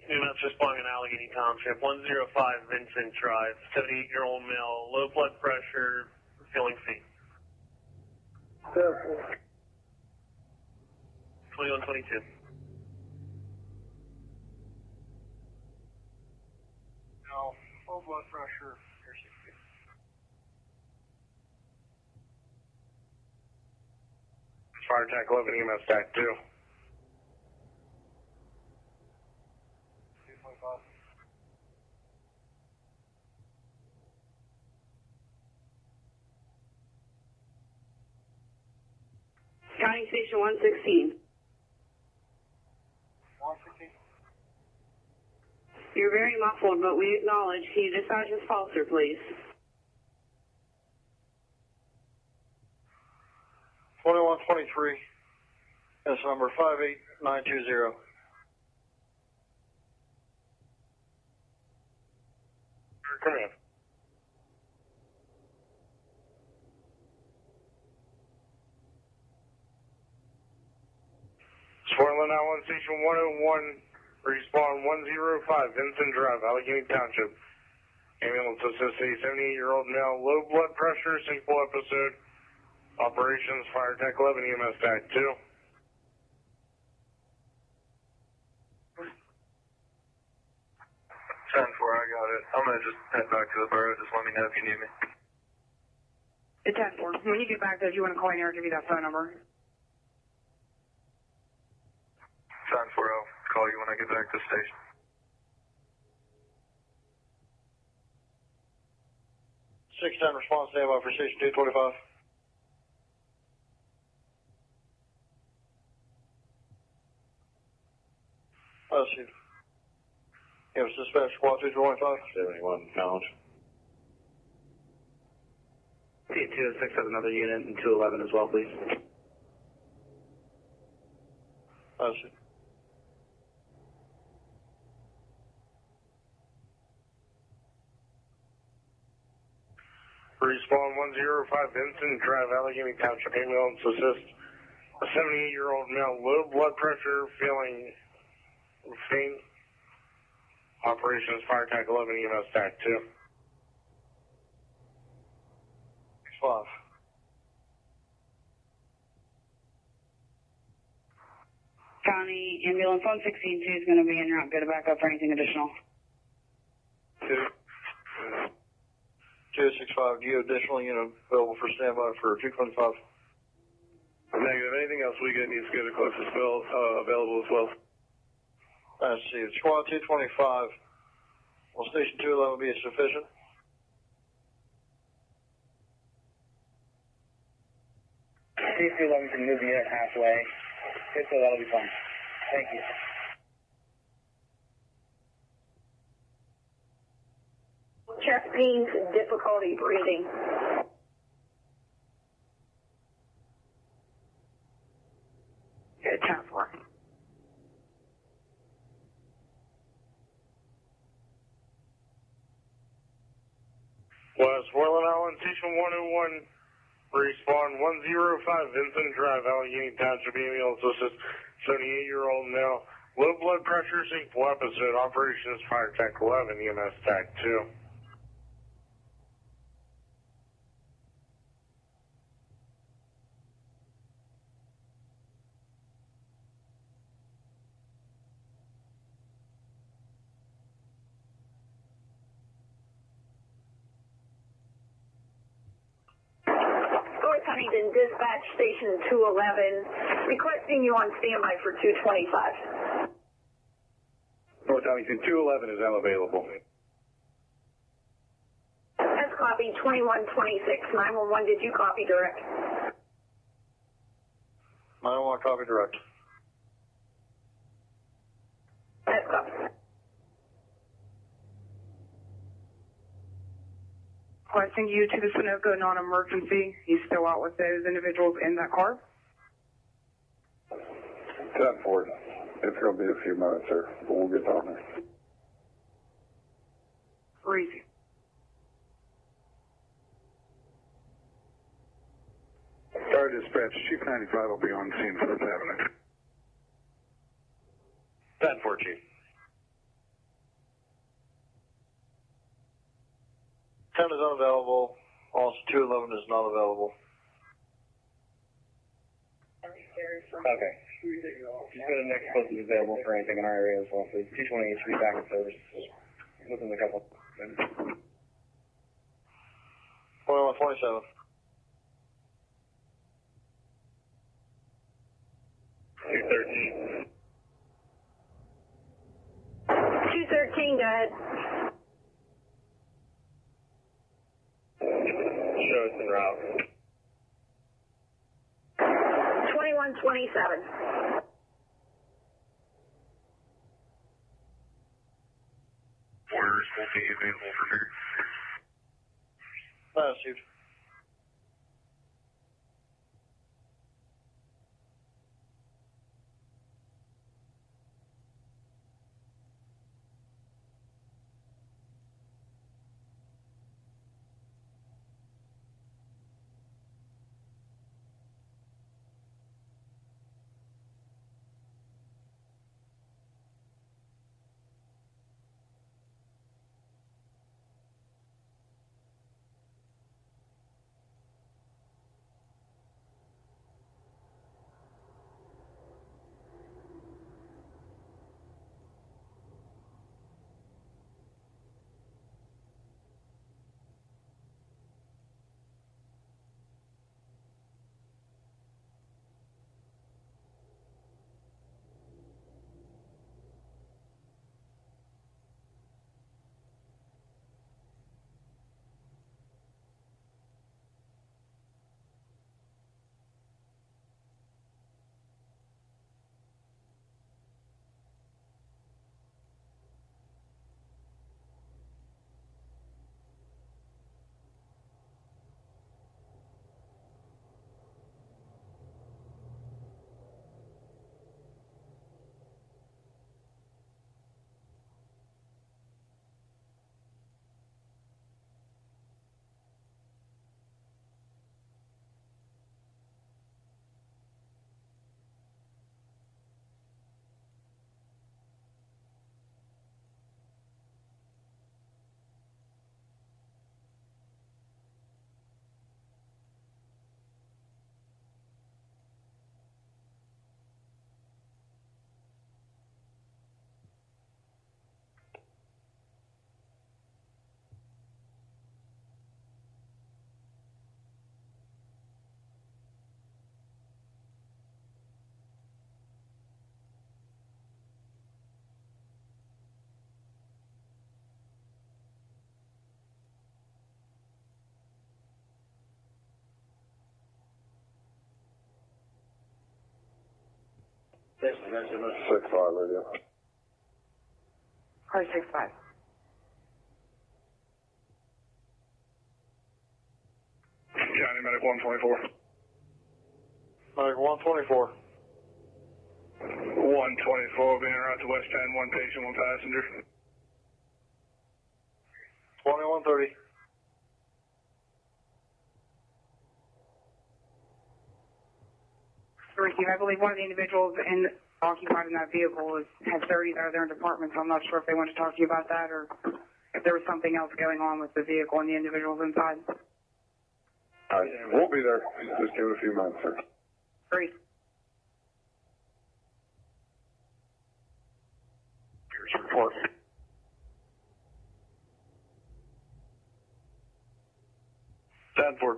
EMS responding in Allegheny Township, 105 Vincent Drive, 78-year-old male, low blood pressure, feeling faint. 2122. No, low blood pressure, air 60. Fire attack 11, EMS attack 2. 225. County Station 116. 116. You're very muffled, but we acknowledge. Can you discharge this pulsar, please? 2123. That's number 58920. Come in. Westmoreland now on Station 101, respawn 105 Vincent Drive, Allegheny Township. Ambulance assists a 78-year-old male, low blood pressure, syncopal episode. Operations, Fire Tech 11, EMS Tech 2. 10-4, I got it. I'm going to just head back to the borough. Just let me know if you need me. It's 10-4. When you get back there, if you want to call in here, I'll give you that phone number. 10-4, I'll call you when I get back to the station. Six-10 response standby for Station 225. Let's see. Yeah, it was dispatch squad 225. 71, knowledge. T206 has another unit, and 211 as well, please. Let's see. Respawn 105 Vincent Drive, Allegheny Township. Ambulance assist a 78-year-old male, low blood pressure, feeling faint. Operations Fire Tech 11, EMS Tech 2. 225. County ambulance 116-2 is going to be en route. Go to back up for anything additional. 265, do you have additional unit available for standby for 225? Negative. Anything else we get needs to get a closest bill available as well. Let's see, squad 225. Will station 211 be sufficient? Station 211 can move the unit halfway. Okay, so that'll be fine. Thank you. Chest pains and difficulty breathing. Good, 10-4. Westmoreland Island, Station 101, respawn 105 Vincent Drive, Allegheny Township ambulance. This is 78-year-old male. Low blood pressure, syncopal episode. Operations Fire Tech 11, EMS Tech 2. Huntington Dispatch Station 211, requesting you on standby for 225. North Huntington 211 is unavailable. That's copy 2126. 911, did you copy direct? 911, copy direct. That's copy. Requesting you to the Sunoco non-emergency. He's still out with those individuals in that car. 10-4. It's going to be a few minutes here, but we'll get down there. Easy. Star Dispatch, Chief 95 will be on scene for 5th Avenue. 10-4, Chief. 10 is unavailable. Also, 211 is not available. Okay. Just go to the next closest available for anything in our area as well, please. 228 should be back in service within a couple minutes. 2127. 213. 213, go ahead. Show us en route. 2127. Orders will be available for here. Received. Station, that's your 6-5 radio. Car 6-5. County Medic 124. Medic 124. 124 being route to West 10, one patient, one passenger. 2130. Ricky, I believe one of the individuals occupied in that vehicle has 30 out of their department, so I'm not sure if they want to talk to you about that or if there was something else going on with the vehicle and the individuals inside. We'll be there. Just give it a few minutes, sir. Great. Here's your report. Stanford.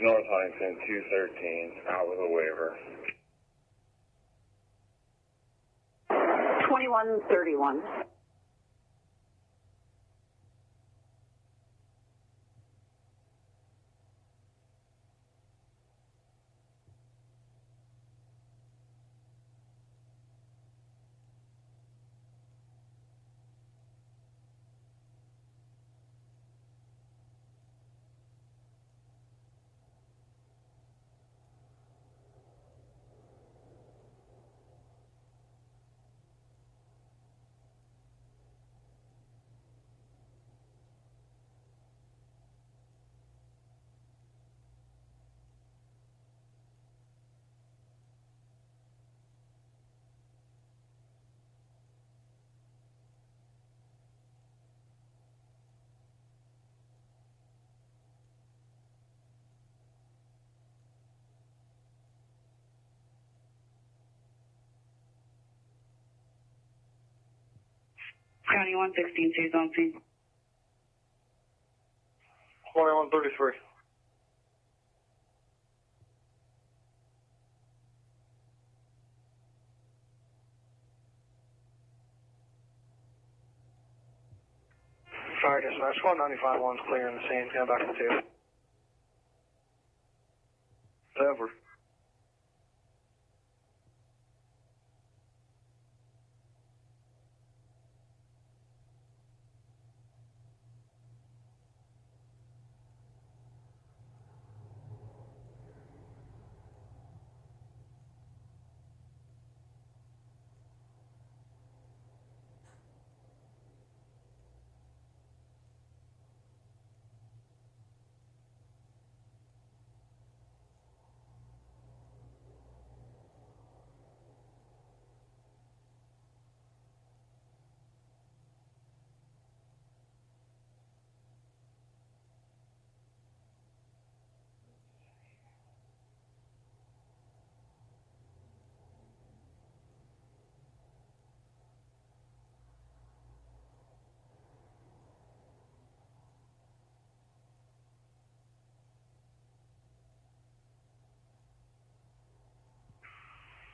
North Huntington 213, out with a waiver. 2131. County 116, she's on scene. 2133. Fire dispatch 195 one's clearing the scene, going back to 2. Stanford.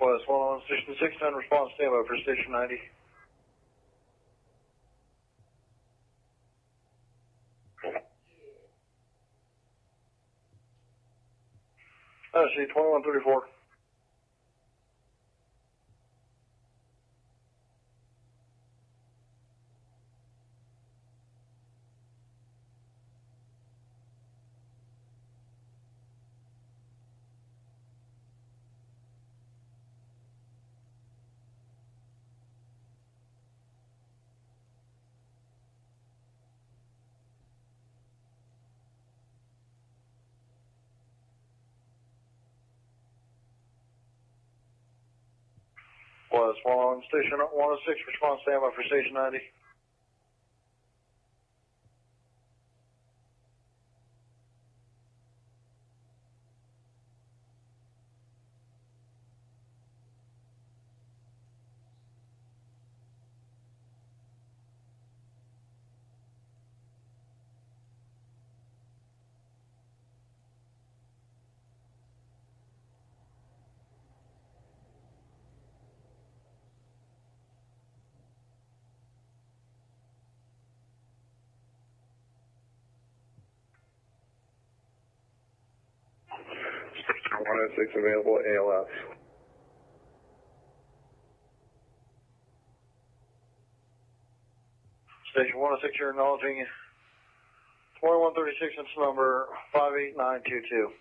West 101 Station 610, response standby for Station 90. See 2134. West 101 Station 106, response standby for Station 90. domestics available at ALS. Station 106, you're acknowledging 2136 inch number 58922.